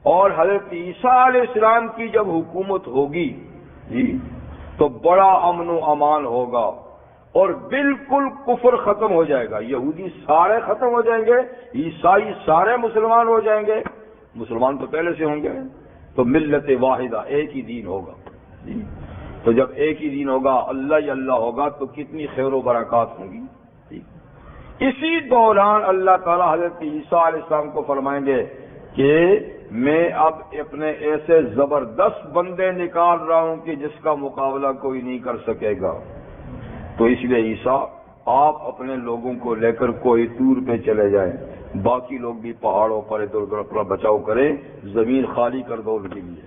اور حضرت عیسیٰ علیہ السلام کی جب حکومت ہوگی جی تو بڑا امن و امان ہوگا، اور بالکل کفر ختم ہو جائے گا. یہودی سارے ختم ہو جائیں گے، عیسائی سارے مسلمان ہو جائیں گے. مسلمان تو پہلے سے ہوں گے، تو ملت واحدہ، ایک ہی دین ہوگا جی. تو جب ایک ہی دین ہوگا، اللہ ہی اللہ ہوگا، تو کتنی خیر و برکات ہوں گی. اسی دوران اللہ تعالیٰ حضرت عیسیٰ علیہ السلام کو فرمائیں گے کہ میں اب اپنے ایسے زبردست بندے نکال رہا ہوں کہ جس کا مقابلہ کوئی نہیں کر سکے گا. تو اس لیے عیسیٰ آپ اپنے لوگوں کو لے کر کوئی طور پہ چلے جائیں، باقی لوگ بھی پہاڑوں پر ادھر ادھر اپنا بچاؤ کریں، زمین خالی کر دو ان کے لیے.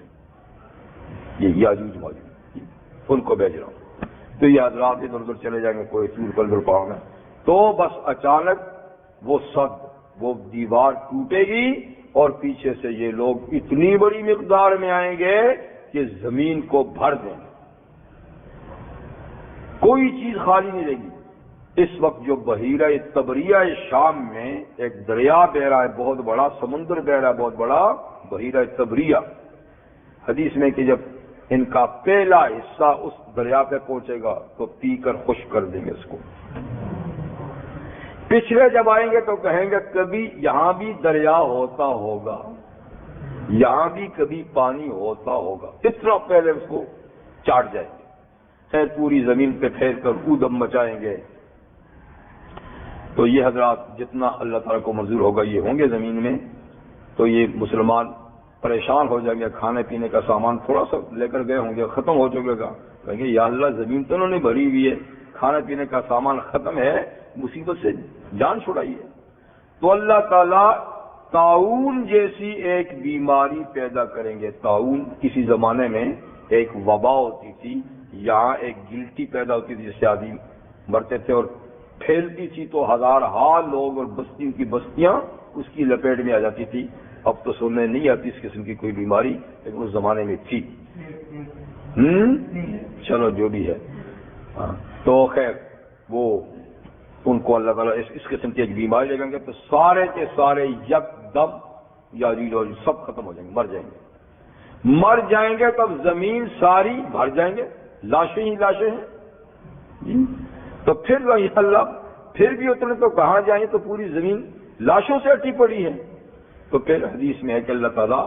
یہ یاجوج ماجوج ان کو بھیج رہا ہوں. تو یہ حضرات ادھر ادھر چلے جائیں گے کوئی طور پر ادھر پہاڑ میں. تو بس اچانک وہ دیوار ٹوٹے گی اور پیچھے سے یہ لوگ اتنی بڑی مقدار میں آئیں گے کہ زمین کو بھر دیں گے، کوئی چیز خالی نہیں رہے گی. اس وقت جو بحیرہ طبریہ شام میں ایک دریا بہ رہا ہے، بہت بڑا سمندر بہ رہا ہے، بہت بڑا بحیرہ طبریہ. حدیث میں کہ جب ان کا پہلا حصہ اس دریا پہ پہنچے گا تو پی کر خشک کر دیں گے اس کو. پچھلے جب آئیں گے تو کہیں گے کبھی یہاں بھی دریا ہوتا ہوگا، یہاں بھی کبھی پانی ہوتا ہوگا. اتنا پہلے اس کو چاٹ جائیں گے. خیر پوری زمین پہ پھیر کر اودم مچائیں گے. تو یہ حضرات جتنا اللہ تعالیٰ کو منظور ہوگا یہ ہوں گے زمین میں. تو یہ مسلمان پریشان ہو جائیں گے، کھانے پینے کا سامان تھوڑا سا لے کر گئے ہوں گے، ختم ہو چکے گا. کہیں گے یا اللہ زمین تو انہوں نے بھری ہوئی ہے، کھانے پینے کا سامان ختم ہے، مصیبت سے جان چھڑائیے. تو اللہ تعالیٰ طاعون جیسی ایک بیماری پیدا کریں گے. طاعون کسی زمانے میں ایک وبا ہوتی تھی، یہاں ایک گلٹی پیدا ہوتی تھی جس سے آدمی مرتے تھے اور پھیلتی تھی تو ہزارہا لوگ اور بستیوں کی بستیاں اس کی لپیٹ میں آ جاتی تھی. اب تو سننے نہیں آتی اس قسم کی کوئی بیماری، لیکن اس زمانے میں تھی. چلو جو بھی ہے. تو خیر وہ ان کو اللہ تعالیٰ اس قسم کی ایک بیماری لگیں گے تو سارے کے سارے یک دم یاجوج اور سب ختم ہو جائیں گے، مر جائیں گے تب زمین ساری بھر جائیں گے، لاشیں ہی لاشیں ہیں تو پھر اللہ پھر بھی اتنے تو کہاں جائیں، تو پوری زمین لاشوں سے اٹی پڑی ہے۔ تو پھر حدیث میں ہے کہ اللہ تعالیٰ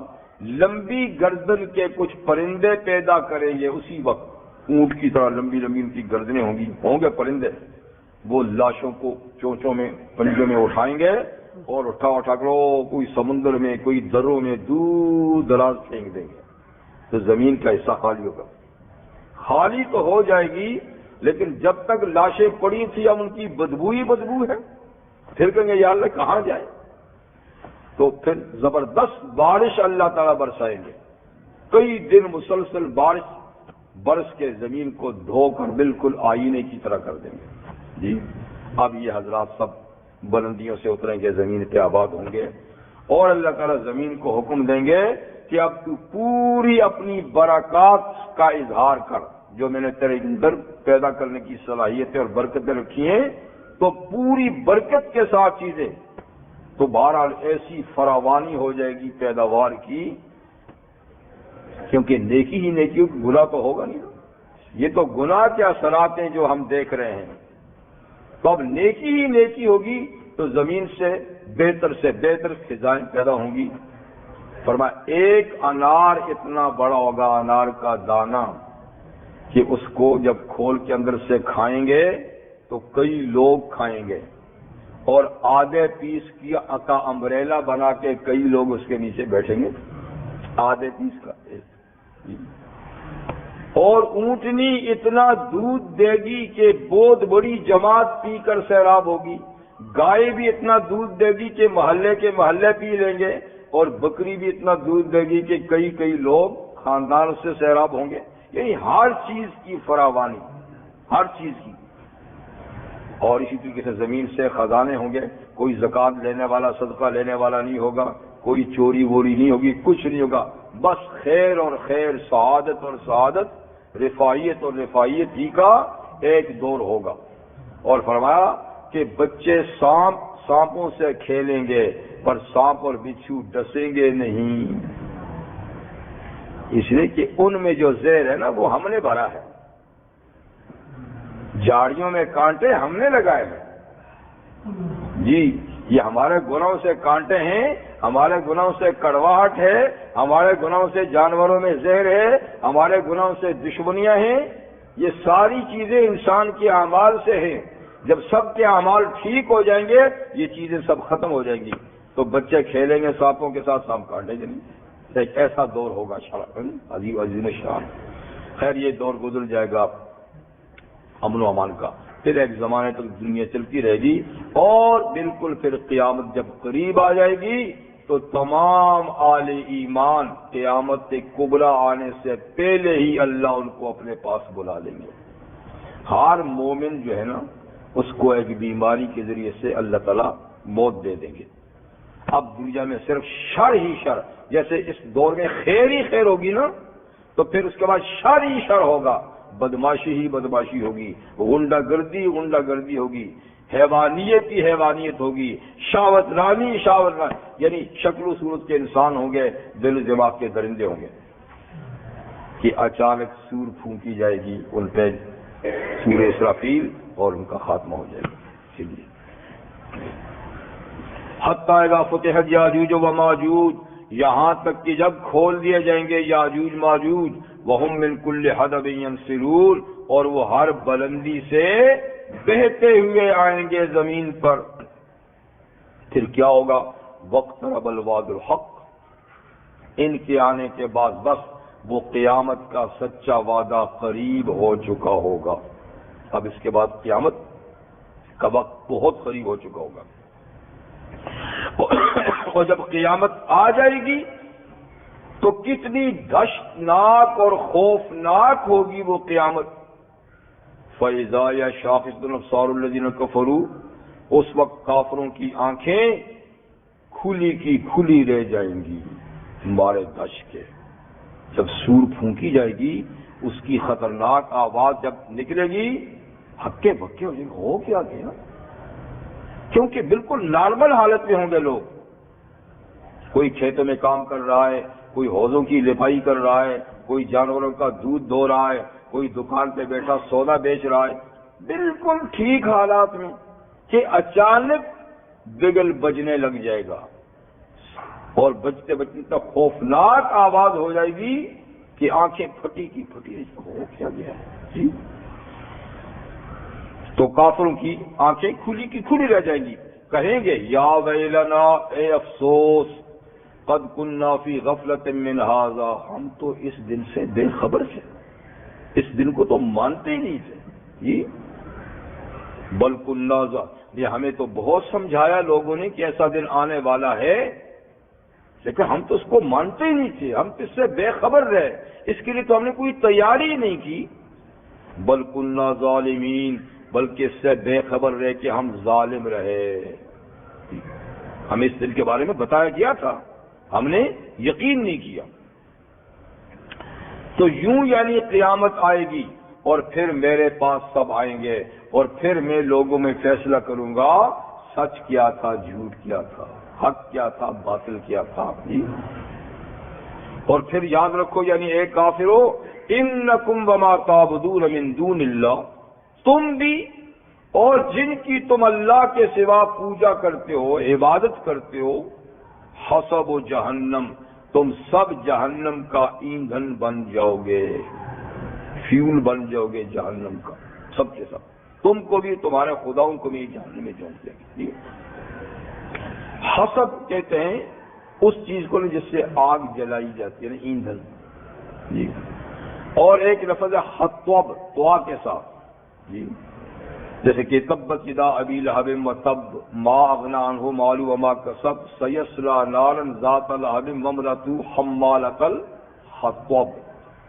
لمبی گردن کے کچھ پرندے پیدا کریں گے، اسی وقت اونٹ کی طرح لمبی لمبی ان کی گردنیں ہوں گے پرندے، وہ لاشوں کو چونچوں میں پنجوں میں اٹھائیں گے اور اٹھا کر کوئی سمندر میں کوئی دروں میں دور دراز پھینک دیں گے، تو زمین کا حصہ خالی ہوگا۔ خالی تو ہو جائے گی لیکن جب تک لاشیں پڑی تھی اب ان کی بدبو ہی بدبو ہے، پھر کہیں گے یا اللہ کہاں جائیں، تو پھر زبردست بارش اللہ تعالیٰ برسائیں گے، کئی دن مسلسل بارش برس کے زمین کو دھو کر بالکل آئینے کی طرح کر دیں گے۔ جی اب یہ حضرات سب بلندیوں سے اتریں گے، زمین پہ آباد ہوں گے، اور اللہ تعالیٰ زمین کو حکم دیں گے کہ اب تو پوری اپنی برکات کا اظہار کر، جو میں نے تیرے اندر پیدا کرنے کی صلاحیتیں اور برکتیں رکھی ہیں، تو پوری برکت کے ساتھ چیزیں، تو بہرحال ایسی فراوانی ہو جائے گی پیداوار کی، کیونکہ نیکی ہی نیکی، گناہ تو ہوگا نہیں، یہ تو گناہ کے اثرات ہیں جو ہم دیکھ رہے ہیں، تو اب نیکی ہی نیکی ہوگی تو زمین سے بہتر فضائیں پیدا ہوں گی۔ فرمایا ایک انار اتنا بڑا ہوگا، انار کا دانہ، کہ اس کو جب کھول کے اندر سے کھائیں گے تو کئی لوگ کھائیں گے، اور آدھے پیس کا امبریلا بنا کے کئی لوگ اس کے نیچے بیٹھیں گے، آدھے پیس کا۔ اور اونٹنی اتنا دودھ دے گی کہ بہت بڑی جماعت پی کر سیراب ہوگی، گائے بھی اتنا دودھ دے گی کہ محلے کے محلے پی لیں گے، اور بکری بھی اتنا دودھ دے گی کہ کئی لوگ خاندان سے سیراب ہوں گے، یعنی ہر چیز کی فراوانی، ہر چیز کی۔ اور اسی طریقے سے زمین سے خزانے ہوں گے، کوئی زکوٰۃ لینے والا صدقہ لینے والا نہیں ہوگا، کوئی چوری ووری نہیں ہوگی، کچھ نہیں ہوگا، بس خیر اور خیر، سعادت اور سعادت، رفاعیت اور رفاعیت ہی کا ایک دور ہوگا۔ اور فرمایا کہ بچے سانپوں سے کھیلیں گے پر سانپ اور بچھو ڈسیں گے نہیں، اس لیے کہ ان میں جو زہر ہے نا وہ ہم نے بھرا ہے، جھاڑیوں میں کانٹے ہم نے لگائے ہیں، جی یہ ہمارے گناہوں سے کانٹے ہیں، ہمارے گناہوں سے کڑواہٹ ہے، ہمارے گناہوں سے جانوروں میں زہر ہے، ہمارے گناہوں سے دشمنیاں ہیں، یہ ساری چیزیں انسان کے اعمال سے ہیں۔ جب سب کے اعمال ٹھیک ہو جائیں گے یہ چیزیں سب ختم ہو جائیں گی، تو بچے کھیلیں گے سانپوں کے ساتھ، سانپ کاٹیں گے نہیں، ایک ایسا دور ہوگا عظیم شان۔ خیر یہ دور گزر جائے گا امن و امان کا، پھر ایک زمانے تک دنیا چلتی رہے گی، اور بالکل پھر قیامت جب قریب آ جائے گی تو تمام آل ایمان قیامت کبریٰ آنے سے پہلے ہی اللہ ان کو اپنے پاس بلا لیں گے۔ ہر مومن جو ہے نا اس کو ایک بیماری کے ذریعے سے اللہ تعالیٰ موت دے دیں گے۔ اب دنیا میں صرف شر ہی شر، جیسے اس دور میں خیر ہی خیر ہوگی نا، تو پھر اس کے بعد شر ہی شر ہوگا، بدماشی ہی بدماشی ہوگی، غنڈہ گردی ہوگی، حیوانیت ہی حیوانیت ہوگی، شہوت رانی، یعنی شکل و صورت کے انسان ہوں گے، دل و دماغ کے درندے ہوں گے، کہ اچانک سور پھونکی جائے گی ان پہ، سور اسرافیل، اور ان کا خاتمہ ہو جائے گا۔ چلیے حتیٰ اذا فتحت یاجوج و ماجوج، یہاں تک کہ جب کھول دیے جائیں گے یاجوج ماجوج، وہم من کل حدب ینسلون، اور وہ ہر بلندی سے بہتے ہوئے آئیں گے زمین پر، پھر کیا ہوگا؟ واقترب الوعد الحق، ان کے آنے کے بعد بس وہ قیامت کا سچا وعدہ قریب ہو چکا ہوگا۔ اب اس کے بعد قیامت کا وقت بہت قریب ہو چکا ہوگا، اور جب قیامت آ جائے گی تو کتنی دہشتناک اور خوفناک ہوگی وہ قیامت۔ فَإِذَا يَشْخَصُ الْأَبْصَارُ الَّذِينَ كَفَرُوا، اس وقت کافروں کی آنکھیں کھلی کی کھلی رہ جائیں گی مارے دہشت کے۔ جب سور پھونکی جائے گی اس کی خطرناک آواز جب نکلے گی، ہکے بکے ہو جائیں گے، ہو کیا گیا، کیونکہ بالکل نارمل حالت میں ہوں گے لوگ، کوئی کھیتوں میں کام کر رہا ہے، کوئی حوضوں کی لپائی کر رہا ہے، کوئی جانوروں کا دودھ دھو رہا ہے، کوئی دکان پہ بیٹھا سودا بیچ رہا ہے، بالکل ٹھیک حالات میں کہ اچانک بگل بجنے لگ جائے گا اور بجتے بجتے تک خوفناک آواز ہو جائے گی کہ آنکھیں پھٹی کی پھٹی، ہو کیا گیا ہے جی؟ تو کافروں کی آنکھیں کھلی کی کھلی رہ جائیں گی، کہیں گے یا ویلنا، اے افسوس، قد کننا فی غفلت من ھذا، ہم تو اس دن سے بے خبر تھے، اس دن کو تو مانتے ہی نہیں تھے جی۔ بل کننا یہ ہمیں تو بہت سمجھایا لوگوں نے کہ ایسا دن آنے والا ہے، لیکن ہم تو اس کو مانتے ہی نہیں تھے، ہم تو اس سے بے خبر رہے، اس کے لیے تو ہم نے کوئی تیاری ہی نہیں کی۔ بل کننا ظالمین، بلکہ اس سے بے خبر رہے کہ ہم ظالم رہے، ہمیں اس دن کے بارے میں بتایا گیا تھا، ہم نے یقین نہیں کیا۔ تو یوں یعنی قیامت آئے گی اور پھر میرے پاس سب آئیں گے اور پھر میں لوگوں میں فیصلہ کروں گا سچ کیا تھا، جھوٹ کیا تھا، حق کیا تھا، باطل کیا تھا جی۔ اور پھر یاد رکھو یعنی اے کافرو، انکم وما تعبدون من دون اللہ، تم بھی اور جن کی تم اللہ کے سوا پوجا کرتے ہو، عبادت کرتے ہو، حسب و جہنم، تم سب جہنم کا ایندھن بن جاؤ گے، فیول بن جاؤ گے جہنم کا، سب کے سب، تم کو بھی تمہارے خداؤں کو بھی جہنم میں جھونک دیں گے۔ حسب کہتے ہیں اس چیز کو جس سے آگ جلائی جاتی ہے، ایندھن جی۔ اور ایک لفظ ہے حطب، طوا کے ساتھ جی، جیسے کہ تبت یدا ابی لہب وتب ما اغنی عنہ مالہ وما کسب سیصلی نارا ذات لہب وامرأتہ حمالۃ الحطب۔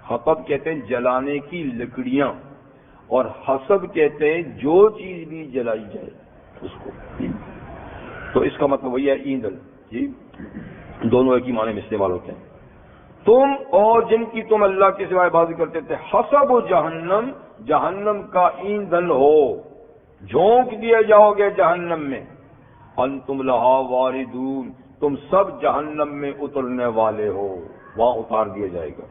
حطب کہتے ہیں جلانے کی لکڑیاں، اور حسب کہتے ہیں جو چیز بھی جلائی جائے اس کو جی۔ تو اس کا مطلب وہی ہے ایندھن جی، دونوں ایک ہی معنی میں استعمال ہوتے ہیں۔ تم اور جن کی تم اللہ کے سوا عبادت کرتے تھے، حسب و جہنم، جہنم کا ایندھن ہو، جھونک دیے جاؤ گے جہنم میں، انتم لہا واردون، تم سب جہنم میں اترنے والے ہو، وہاں اتار دیا جائے گا۔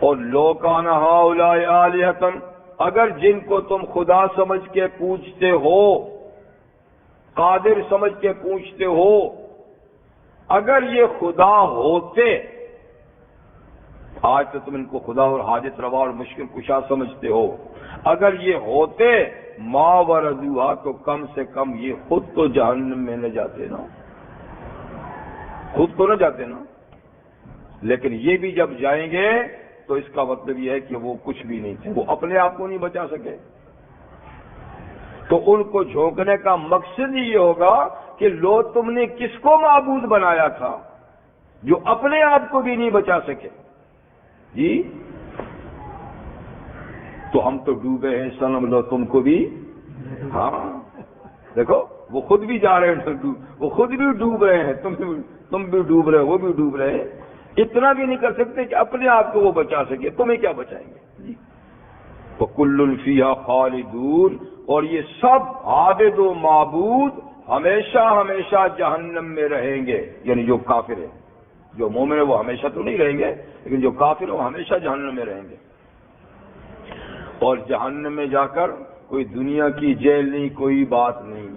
اور لو کان ہؤلاء آلہۃ، اگر جن کو تم خدا سمجھ کے پوچھتے ہو، قادر سمجھ کے پوچھتے ہو، اگر یہ خدا ہوتے، آج تو تم ان کو خدا اور حاجت روا اور مشکل کشا سمجھتے ہو، اگر یہ ہوتے ما وردوہا، تو کم سے کم یہ خود تو جہنم میں نہ جاتے نا، خود تو نہ جاتے نا، لیکن یہ بھی جب جائیں گے تو اس کا مطلب یہ ہے کہ وہ کچھ بھی نہیں تھے، وہ اپنے آپ کو نہیں بچا سکے۔ تو ان کو جھونکنے کا مقصد یہ ہوگا کہ لو تم نے کس کو معبود بنایا تھا جو اپنے آپ کو بھی نہیں بچا سکے جی۔ تو ہم تو ڈوبے ہیں صنم، لو تم کو بھی، ہاں دیکھو وہ خود بھی جا رہے ہیں، وہ خود بھی ڈوب رہے ہیں، تم بھی ڈوب رہے، وہ بھی ڈوب رہے ہیں، اتنا بھی نہیں کر سکتے کہ اپنے آپ کو وہ بچا سکے، تمہیں کیا بچائیں گے جی۔ وَكُلٌّ فِيهَا خَالِدُونَ، اور یہ سب عابد و معبود ہمیشہ ہمیشہ جہنم میں رہیں گے، یعنی جو کافر ہے، جو مومن ہے وہ ہمیشہ تو نہیں رہیں گے، لیکن جو کافر ہے وہ ہمیشہ جہنم میں رہیں گے۔ اور جہنم میں جا کر کوئی دنیا کی جیل نہیں، کوئی بات نہیں،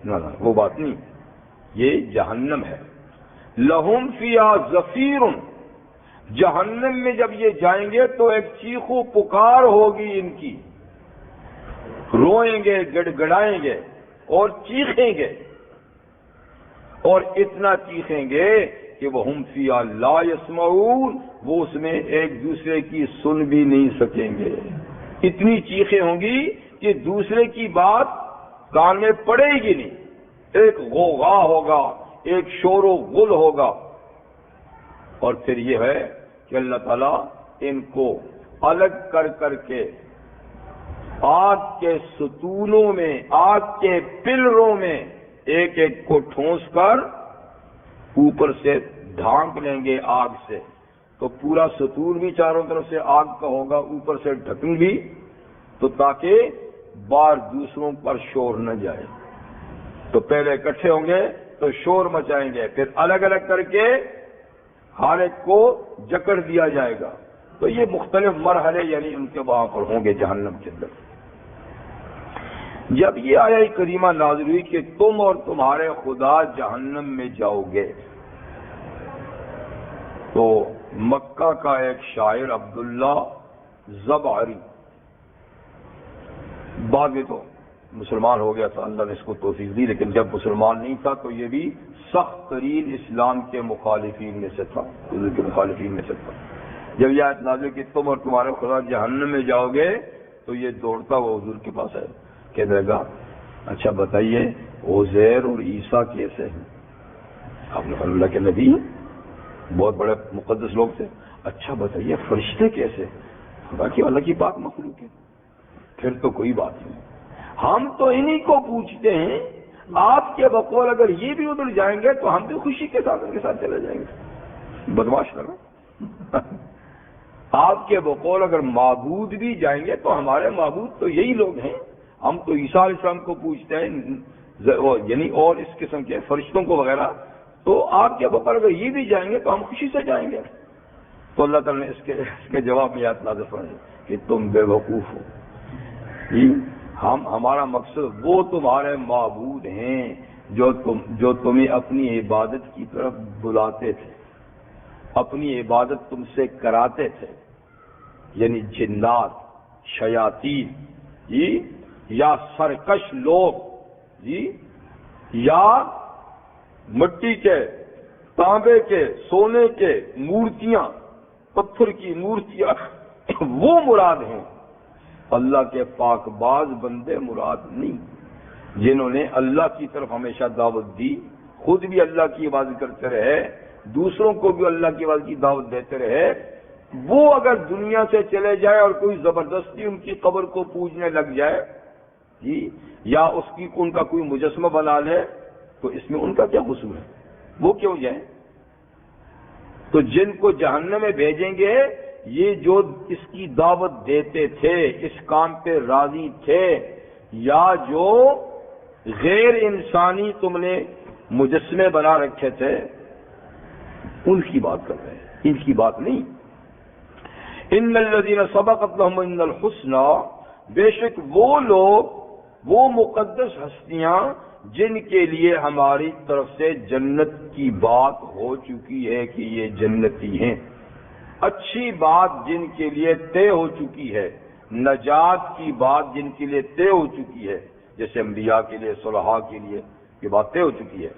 نہ وہ بات نہیں، یہ جہنم ہے۔ لہم فیہا زفیر، جہنم میں جب یہ جائیں گے تو ایک چیخ و پکار ہوگی ان کی، روئیں گے، گڑ گڑائیں گے اور چیخیں گے، اور اتنا چیخیں گے کہ وہ ہم فیہا لا یسمعون، وہ اس میں ایک دوسرے کی سن بھی نہیں سکیں گے، اتنی چیخیں ہوں گی کہ دوسرے کی بات کان میں پڑے گی نہیں، ایک غوغا ہوگا، ایک شور و غل ہوگا۔ اور پھر یہ ہے کہ اللہ تعالیٰ ان کو الگ کر کر کے آگ کے ستونوں میں، آگ کے پلروں میں ایک ایک کو ٹھونس کر اوپر سے ڈھانک لیں گے آگ سے، تو پورا ستون بھی چاروں طرف سے آگ کا ہوگا، اوپر سے ڈھکن بھی، تو تاکہ بار دوسروں پر شور نہ جائے۔ تو پہلے اکٹھے ہوں گے، تو شور مچائیں گے، پھر الگ الگ کر کے ہر ایک کو جکڑ دیا جائے گا. تو یہ مختلف مرحلے یعنی ان کے وہاں پر ہوں گے جہنم کے اندر. جب یہ آیہ کریمہ نازل ہوئی کہ تم اور تمہارے خدا جہنم میں جاؤ گے، تو مکہ کا ایک شاعر عبداللہ زبعری، بعد میں تو مسلمان ہو گیا تھا، اللہ نے اس کو توفیق دی، لیکن جب مسلمان نہیں تھا تو یہ بھی سخت ترین اسلام کے مخالفین میں سے تھا، حضور کے مخالفین میں سے تھا. جب یہ آیت نازل کہ تم اور تمہارے خدا جہنم میں جاؤ گے، تو یہ دوڑتا ہوا حضور کے پاس ہے، کہنے لگا اچھا بتائیے عزیر اور عیسیٰ کیسے ہیں؟ آپ نے فرمایا اللہ کے نبی بہت بڑے مقدس لوگ تھے. اچھا بتائیے فرشتے کیسے؟ باقی اللہ کی پاک مخلوق ہے. پھر تو کوئی بات نہیں، ہم تو انہی کو پوچھتے ہیں، آپ کے بقول اگر یہ بھی ادھر جائیں گے تو ہم بھی خوشی کے ساتھ ان کے ساتھ چلے جائیں گے. بدماش لگا. آپ کے بقول اگر معبود بھی جائیں گے تو ہمارے معبود تو یہی لوگ ہیں، ہم تو عیسیٰ علیہ السلام کو پوچھتے ہیں، یعنی اور اس قسم کے فرشتوں کو وغیرہ، تو آپ کے بقول اگر یہ بھی جائیں گے تو ہم خوشی سے جائیں گے. تو اللہ تعالیٰ نے اس کے جواب میں آیت نازل فرمائی کہ تم بے وقوف ہو. ہمارا مقصد وہ تمہارے معبود ہیں جو تمہیں اپنی عبادت کی طرف بلاتے تھے، اپنی عبادت تم سے کراتے تھے، یعنی جنات، شیاطین جی، یا سرکش لوگ جی، یا مٹی کے، تانبے کے، سونے کے مورتیاں، پتھر کی مورتیاں وہ مراد ہیں. اللہ کے پاک باز بندے مراد نہیں، جنہوں نے اللہ کی طرف ہمیشہ دعوت دی، خود بھی اللہ کی عبادت کرتے رہے، دوسروں کو بھی اللہ کی عبادت کی دعوت دیتے رہے. وہ اگر دنیا سے چلے جائے اور کوئی زبردستی ان کی قبر کو پوجنے لگ جائے جی، یا ان کا کوئی مجسمہ بنا لے، تو اس میں ان کا کیا قصور ہے؟ وہ کیوں جائیں؟ تو جن کو جہنم میں بھیجیں گے یہ جو اس کی دعوت دیتے تھے، اس کام پہ راضی تھے، یا جو غیر انسانی تم نے مجسمے بنا رکھے تھے، ان کی بات کر رہے ہیں، ان کی بات نہیں. ان الذین سبقت لهم من الحسنى، بے شک وہ لوگ، وہ مقدس ہستیاں جن کے لیے ہماری طرف سے جنت کی بات ہو چکی ہے کہ یہ جنتی ہیں، اچھی بات جن کے لیے طے ہو چکی ہے، نجات کی بات جن کے لیے طے ہو چکی ہے، جیسے انبیاء کے لیے، صلحاء کے لیے یہ بات طے ہو چکی ہے.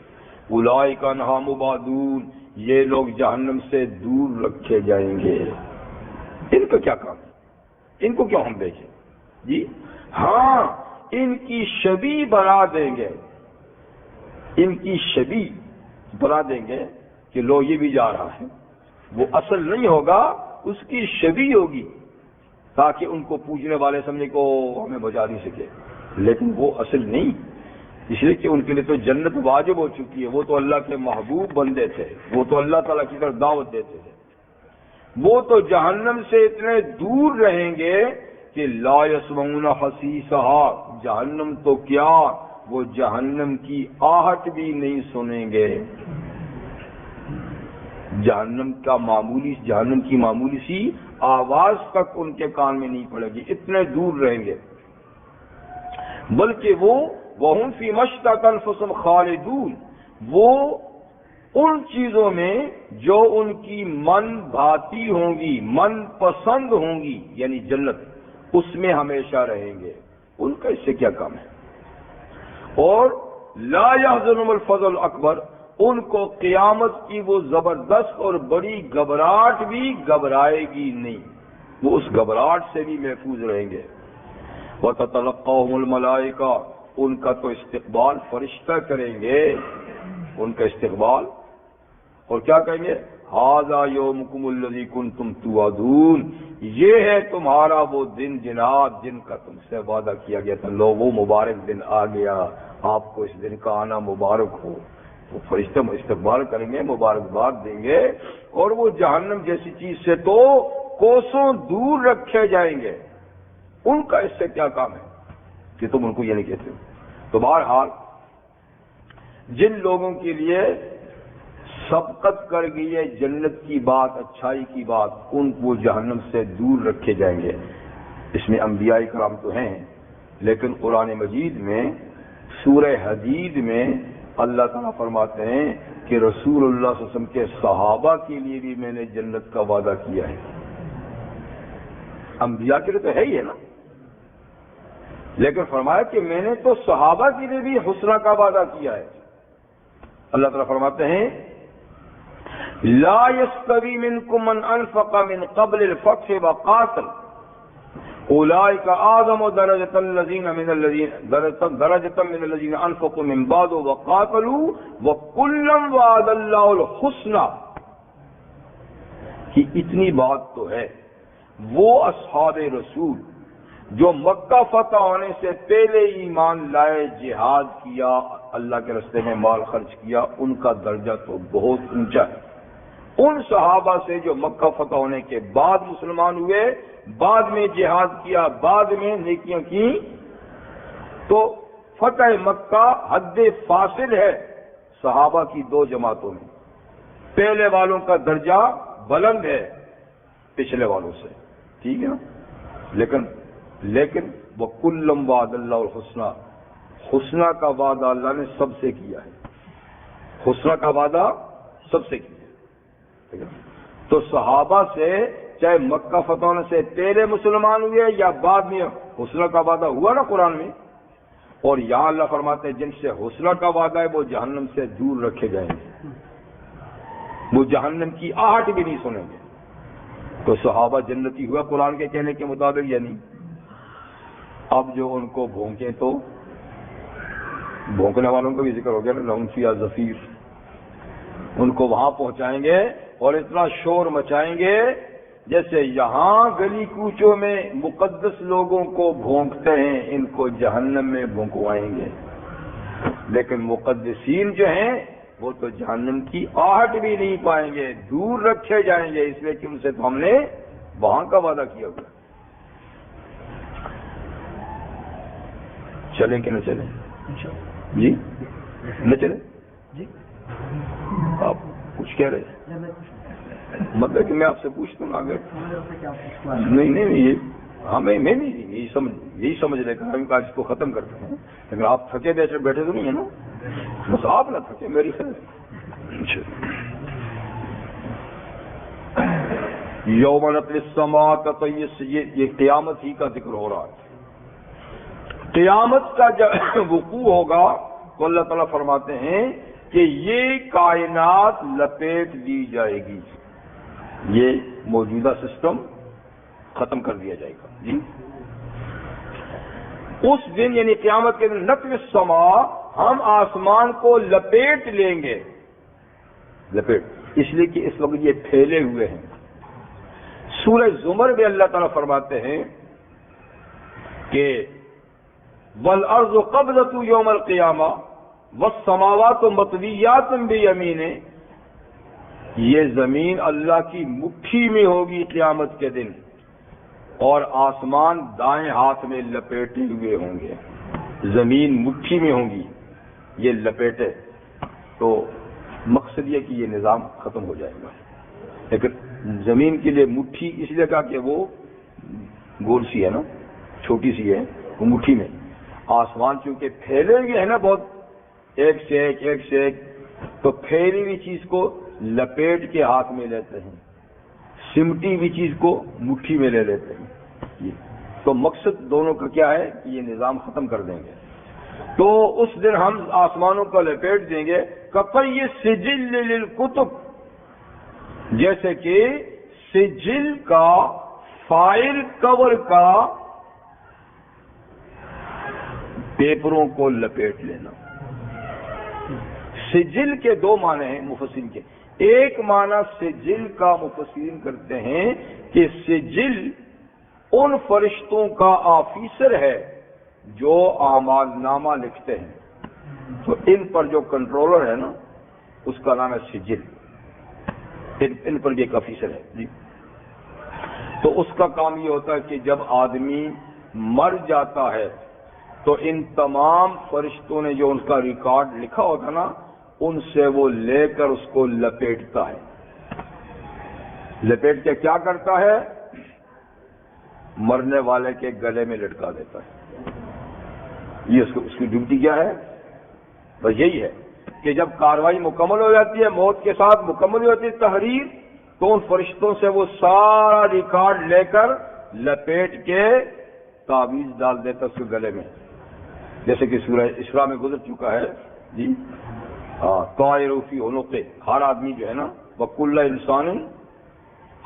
اولئک عنہا مبعدون، یہ لوگ جہنم سے دور رکھے جائیں گے. ان کا کیا کام ہے؟ ان کو کیوں ہم بھیجیں جی؟ ہاں ان کی شبیہ بنا دیں گے، ان کی شبیہ بنا دیں گے کہ لو یہ بھی جا رہا ہے. وہ اصل نہیں ہوگا، اس کی شبیہ ہوگی، تاکہ ان کو پوجنے والے سمجھے کو ہمیں بجا نہیں سکے، لیکن وہ اصل نہیں. اس لیے کہ ان کے لیے تو جنت واجب ہو چکی ہے، وہ تو اللہ کے محبوب بندے تھے، وہ تو اللہ تعالیٰ کی طرف دعوت دیتے تھے. وہ تو جہنم سے اتنے دور رہیں گے کہ لا یسمعون حسیسها، جہنم تو کیا وہ جہنم کی آہٹ بھی نہیں سنیں گے. جہنم کی معمولی سی آواز تک ان کے کان میں نہیں پڑے گی، اتنے دور رہیں گے. بلکہ وَهُمْ فِي مَا اشْتَهَتْ أَنفُسُهُمْ خَالِدُونَ، وہ ان چیزوں میں جو ان کی من بھاتی ہوں گی، من پسند ہوں گی، یعنی جنت، اس میں ہمیشہ رہیں گے. ان کا اس سے کیا کام ہے؟ اور لا يحزنهم الفزع الاکبر، ان کو قیامت کی وہ زبردست اور بڑی گھبراہٹ بھی گھبرائے گی نہیں، وہ اس گھبراہٹ سے بھی محفوظ رہیں گے. وَتَتَلَقَّاهُمُ الْمَلَائِكَةُ، ان کا تو استقبال فرشتہ کریں گے، ان کا استقبال، اور کیا کہیں گے؟ هَذَا يَوْمُكُمُ الَّذِي كُنْتُمْ تُوعَدُونَ، یہ ہے تمہارا وہ دن جناب جن کا تم سے وعدہ کیا گیا تھا. لوگوں مبارک دن آ گیا، آپ کو اس دن کا آنا مبارک ہو. وہ فرشتے استقبال کریں گے، مبارکباد دیں گے، اور وہ جہنم جیسی چیز سے تو کوسوں دور رکھے جائیں گے. ان کا اس سے کیا کام ہے کہ تم ان کو یہ نہیں کہتے ہو؟ تو بہرحال جن لوگوں کے لیے سبقت کر گئی ہے جنت کی بات، اچھائی کی بات، ان کو جہنم سے دور رکھے جائیں گے۔ اس میں انبیاء کرام تو ہیں، لیکن قرآن مجید میں سورہ حدید میں اللہ تعالیٰ فرماتے ہیں کہ رسول اللہ صلی اللہ علیہ وسلم کے صحابہ کے لیے بھی میں نے جنت کا وعدہ کیا ہے۔ انبیاء کے لیے تو ہے ہی ہے نا، لیکن فرمایا کہ میں نے تو صحابہ کے لیے بھی حسنہ کا وعدہ کیا ہے۔ اللہ تعالیٰ فرماتے ہیں لا يستوي منكم من انفق من قبل الفتح وقاتل اولئك اعظم درجة من الذين انفقوا من بعد وقاتلوا وكلا وعد الله الحسنى۔ کہ اتنی بات تو ہے، وہ اصحاب رسول جو مکہ فتح ہونے سے پہلے ایمان لائے، جہاد کیا، اللہ کے راستے میں مال خرچ کیا، ان کا درجہ تو بہت اونچا ہے۔ ان صحابہ سے جو مکہ فتح ہونے کے بعد مسلمان ہوئے، بعد میں جہاد کیا، بعد میں نیکیاں کی، تو فتح مکہ حد فاصل ہے صحابہ کی دو جماعتوں میں۔ پہلے والوں کا درجہ بلند ہے پچھلے والوں سے، ٹھیک ہے نا، لیکن وَكُلًّا وَعَدَ اللَّهُ الْحُسْنَى، حسنہ کا وعدہ اللہ نے سب سے کیا ہے، حسنہ کا وعدہ سب سے کیا ہے۔ تو صحابہ سے چاہے مکہ فتح ہونے سے پہلے مسلمان ہوئے یا بعد میں، حسنہ کا وعدہ ہوا نا قرآن میں، اور یہاں اللہ فرماتے ہیں جن سے حسنہ کا وعدہ ہے وہ جہنم سے دور رکھے جائیں گے، وہ جہنم کی آہٹ بھی نہیں سنیں گے۔ تو صحابہ جنتی ہوا قرآن کے کہنے کے مطابق یا نہیں؟ اب جو ان کو بھونکیں تو بھونکنے والوں کا بھی ذکر ہو گیا نا، لہم فیہا زفیر، ان کو وہاں پہنچائیں گے اور اتنا شور مچائیں گے جیسے یہاں گلی کوچوں میں مقدس لوگوں کو بھونکتے ہیں، ان کو جہنم میں بھونکوائیں گے۔ لیکن مقدسین جو ہیں وہ تو جہنم کی آہٹ بھی نہیں پائیں گے، دور رکھے جائیں گے، اس لیے کہ ان سے تو ہم نے وہاں کا وعدہ کیا ہوا۔ چلیں کہ نہ چلیں؟ جی نہ چلیں؟ جی آپ کچھ کہہ رہے ہیں؟ مطلب کہ میں آپ سے پوچھتا ہوں اگر نہیں یہ ہمیں میں نہیں یہی سمجھ لے کر ہم آج اس کو ختم کرتے ہیں، لیکن آپ تھکے بیٹھے تو نہیں ہیں نا، بس آپ نہ تھکے میری خیر۔ یوم نطوی السماء کا تو یہ قیامت ہی کا ذکر ہو رہا ہے۔ قیامت کا جب وقوع ہوگا تو اللہ تعالیٰ فرماتے ہیں کہ یہ کائنات لپیٹ دی جائے گی، یہ موجودہ سسٹم ختم کر دیا جائے گا جی۔ اس دن یعنی قیامت کے دن نطوی السماء، ہم آسمان کو لپیٹ لیں گے، لپیٹ اس لیے کہ اس وقت یہ پھیلے ہوئے ہیں۔ سورہ زمر میں اللہ تعالیٰ فرماتے ہیں کہ وَالْأَرْضُ قَبْضَةُ يَوْمَ الْقِيَامَةِ وَالسَّمَاوَاتُ مَطْوِيَّاتٌ بِيَمِينِهِ، یہ زمین اللہ کی مٹھی میں ہوگی قیامت کے دن، اور آسمان دائیں ہاتھ میں لپیٹے ہوئے ہوں گے۔ زمین مٹھی میں ہوں گی، یہ لپیٹے، تو مقصد یہ کہ یہ نظام ختم ہو جائے گا۔ لیکن زمین کے لیے مٹھی اس لیے کہا کہ وہ گول سی ہے نا، چھوٹی سی ہے، وہ مٹھی میں۔ آسمان چونکہ پھیلے ہوئے ہیں نا بہت، ایک سے ایک، تو پھیلی ہوئی چیز کو لپیٹ کے ہاتھ میں لیتے ہیں، سمٹی ہوئی چیز کو مٹھی میں لے لیتے ہیں۔ تو مقصد دونوں کا کیا ہے کہ یہ نظام ختم کر دیں گے۔ تو اس دن ہم آسمانوں کو لپیٹ دیں گے کَطَيِّ السِّجِلِّ لِلْكُتُبِ، جیسے کہ سجل کا فائل کور کا پیپروں کو لپیٹ لینا۔ سجل کے دو معنی ہیں مفسرین کے، ایک معنی سجل کا مفسرین کرتے ہیں کہ سجل ان فرشتوں کا آفیسر ہے جو اعمال نامہ لکھتے ہیں، تو ان پر جو کنٹرولر ہے نا اس کا نام ہے سجل، ان پر بھی ایک آفیسر ہے جی۔ تو اس کا کام یہ ہوتا ہے کہ جب آدمی مر جاتا ہے تو ان تمام فرشتوں نے جو ان کا ریکارڈ لکھا ہوتا نا، ان سے وہ لے کر اس کو لپیٹتا ہے. لپیٹ کے کیا کرتا ہے؟ مرنے والے کے گلے میں لٹکا دیتا ہے. یہ اس کی ڈیوٹی کیا ہے؟ بس یہی ہے کہ جب کاروائی مکمل ہو جاتی ہے، موت کے ساتھ مکمل ہو جاتی ہے تحریر، تو ان فرشتوں سے وہ سارا ریکارڈ لے کر لپیٹ کے تعویذ ڈال دیتا اس کے گلے میں، جیسے کہ سورہ اسراء میں گزر چکا ہے. جی طائر فی عنقہ، ہر آدمی جو ہے نا، وکل انسان،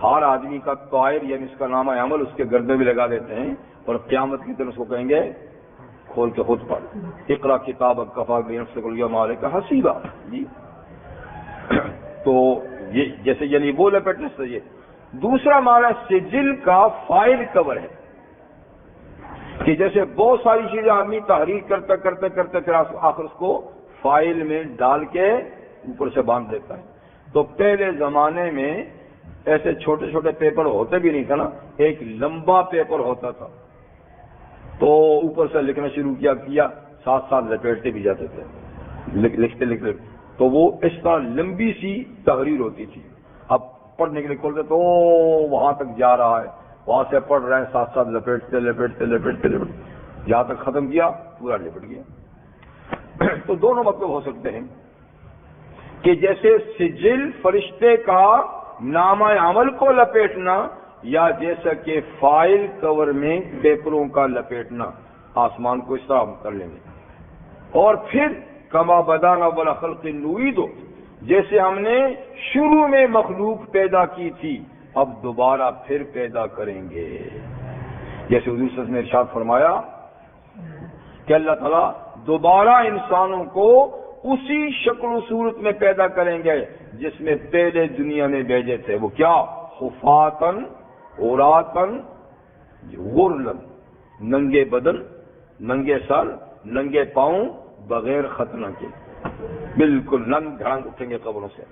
ہر آدمی کا طائر یعنی اس کا نامہ عمل اس کے گردے میں لگا دیتے ہیں، اور قیامت کی دن اس کو کہیں گے کھول کے خود پڑھ، اقرا کتابک کفی بنفسک الیوم علیک حسیبا. جی تو یہ جیسے یعنی وہ لپٹنے سے. یہ دوسرا معنی سجل کا فائل کور ہے کہ جیسے بہت ساری چیزیں آدمی تحریر کرتے کرتے کرتے پھر آخر اس کو فائل میں ڈال کے اوپر سے باندھ دیتا ہے. تو پہلے زمانے میں ایسے چھوٹے چھوٹے پیپر ہوتے بھی نہیں تھا نا، ایک لمبا پیپر ہوتا تھا، تو اوپر سے لکھنا شروع کیا ساتھ ساتھ لپیٹتے بھی جاتے تھے، لکھتے تو وہ اس طرح لمبی سی تحریر ہوتی تھی. اب پڑھنے کے لیے کھولتے تو وہاں تک جا رہا ہے، وہاں سے پڑھ رہے ہیں، ساتھ ساتھ لپیٹتے جہاں تک ختم کیا پورا لپٹ گیا. تو دونوں مطلب ہو سکتے ہیں کہ جیسے سجل فرشتے کا نامہ عمل کو لپیٹنا، یا جیسا کہ فائل کور میں پیپروں کا لپیٹنا. آسمان کو اس طرح کر لیں گے. اور پھر کما بدانا اول خلق نعید، جیسے ہم نے شروع میں مخلوق پیدا کی تھی اب دوبارہ پھر پیدا کریں گے. جیسے حضور صلی اللہ علیہ وسلم نے ارشاد فرمایا کہ اللہ تعالیٰ دوبارہ انسانوں کو اسی شکل و صورت میں پیدا کریں گے جس میں پہلے دنیا میں بھیجے تھے. وہ کیا؟ خفاتن عوراتن غرلن، ننگے بدن، ننگے سر، ننگے پاؤں، بغیر ختنہ کے، بالکل ننگ دھڑنگ اٹھیں گے قبروں سے.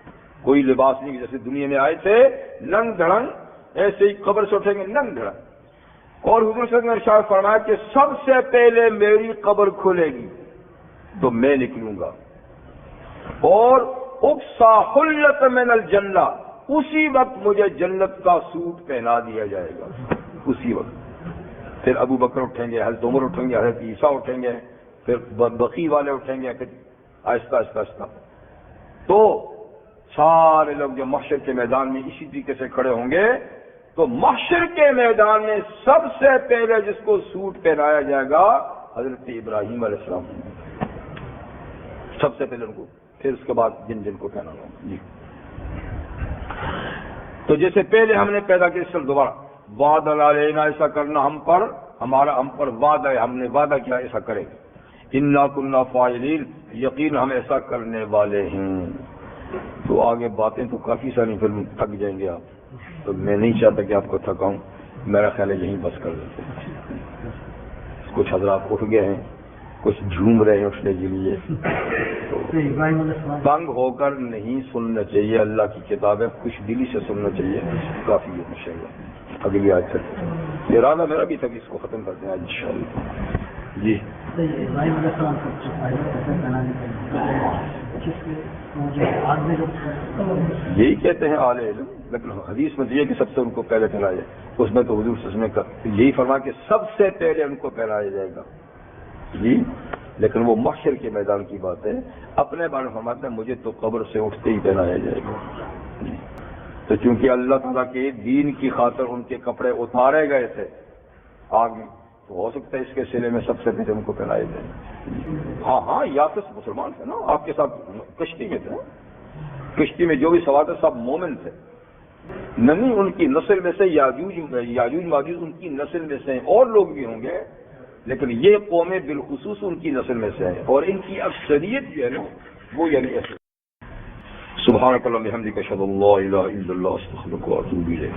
کوئی لباس نہیں، جیسے دنیا میں آئے تھے ننگ دھڑنگ، ایسے ہی قبر سے اٹھیں گے ننگ دھڑنگ. اور حضور صلی اللہ علیہ وسلم نے ارشاد فرمایا کہ سب سے پہلے میری قبر کھلے گی تو میں نکلوں گا، اور اقصا حلت من الجنہ، اسی وقت مجھے جنت کا سوٹ پہنا دیا جائے گا. اسی وقت پھر ابو بکر اٹھیں گے، حضرت عمر اٹھیں گے، حضرت عیسیٰ اٹھیں گے، پھر بقی والے اٹھیں گے، پھر آہستہ آہستہ آہستہ تو سارے لوگ جو محشر کے میدان میں اسی طریقے سے کھڑے ہوں گے. تو محشر کے میدان میں سب سے پہلے جس کو سوٹ پہنایا جائے گا حضرت ابراہیم علیہ السلام، سب سے پہلے ان کو، پھر اس کے بعد جن کو پہنانا ہوگا. جی تو جیسے پہلے ہم نے پیدا کیا، اس سے دوبارہ وعدہ علینا، ایسا کرنا ہم پر وعدہ ہے، ہم نے وعدہ کیا ایسا کریں گے. انا کنا فاعلین، یقین ہم ایسا کرنے والے ہیں. تو آگے باتیں تو کافی ساری، پھر تھک جائیں گے آپ، تو میں نہیں چاہتا کہ آپ کو تھکاؤں. میرا خیال ہے یہیں بس کر دیتے ہیں. کچھ حضرات اٹھ گئے ہیں، کچھ جھوم رہے ہیں اٹھنے کے لیے. تنگ ہو کر نہیں سننا چاہیے، اللہ کی کتاب ہے، خوش دلی سے سننا چاہیے. کافی ہے انشاءاللہ. اگلی آج تک ارادہ میرا بھی تھا کہ اس کو ختم کرتے ہیں انشاءاللہ. جی یہی کہتے ہیں اہل علم، لیکن حدیث میں یہ کہ سب سے ان کو پہلے پہنایا جائے. اس میں تو حضور صلی اللہ علیہ وسلم یہی فرما کہ سب سے پہلے ان کو پہنایا جائے گا. جی لیکن وہ محشر کے میدان کی بات ہے. اپنے بارے میں فرماتے ہیں مجھے تو قبر سے اٹھتے ہی پہنایا جائے گا. تو چونکہ اللہ تعالیٰ کے دین کی خاطر ان کے کپڑے اتارے گئے تھے آگ میں، تو ہو سکتا ہے اس کے سلے میں سب سے پہلے ان کو پہنائے جائے. ہاں یا تو مسلمان تھے نا، آپ کے ساتھ کشتی میں تھے، کشتی میں جو بھی سوار تھے سب مومن تھے. نہیں، ان کی نسل میں سے یاجوج ماجوج ان کی نسل میں سے ہیں، اور لوگ بھی ہوں گے، لیکن یہ قومیں بالخصوص ان کی نسل میں سے ہیں، اور ان کی اکثریت جو ہے نا وہ یعنی ایسے. سبحانک اللہم و بحمدک اشہد ان لا الہ الا اللہ استغفرک و اتوب الیک.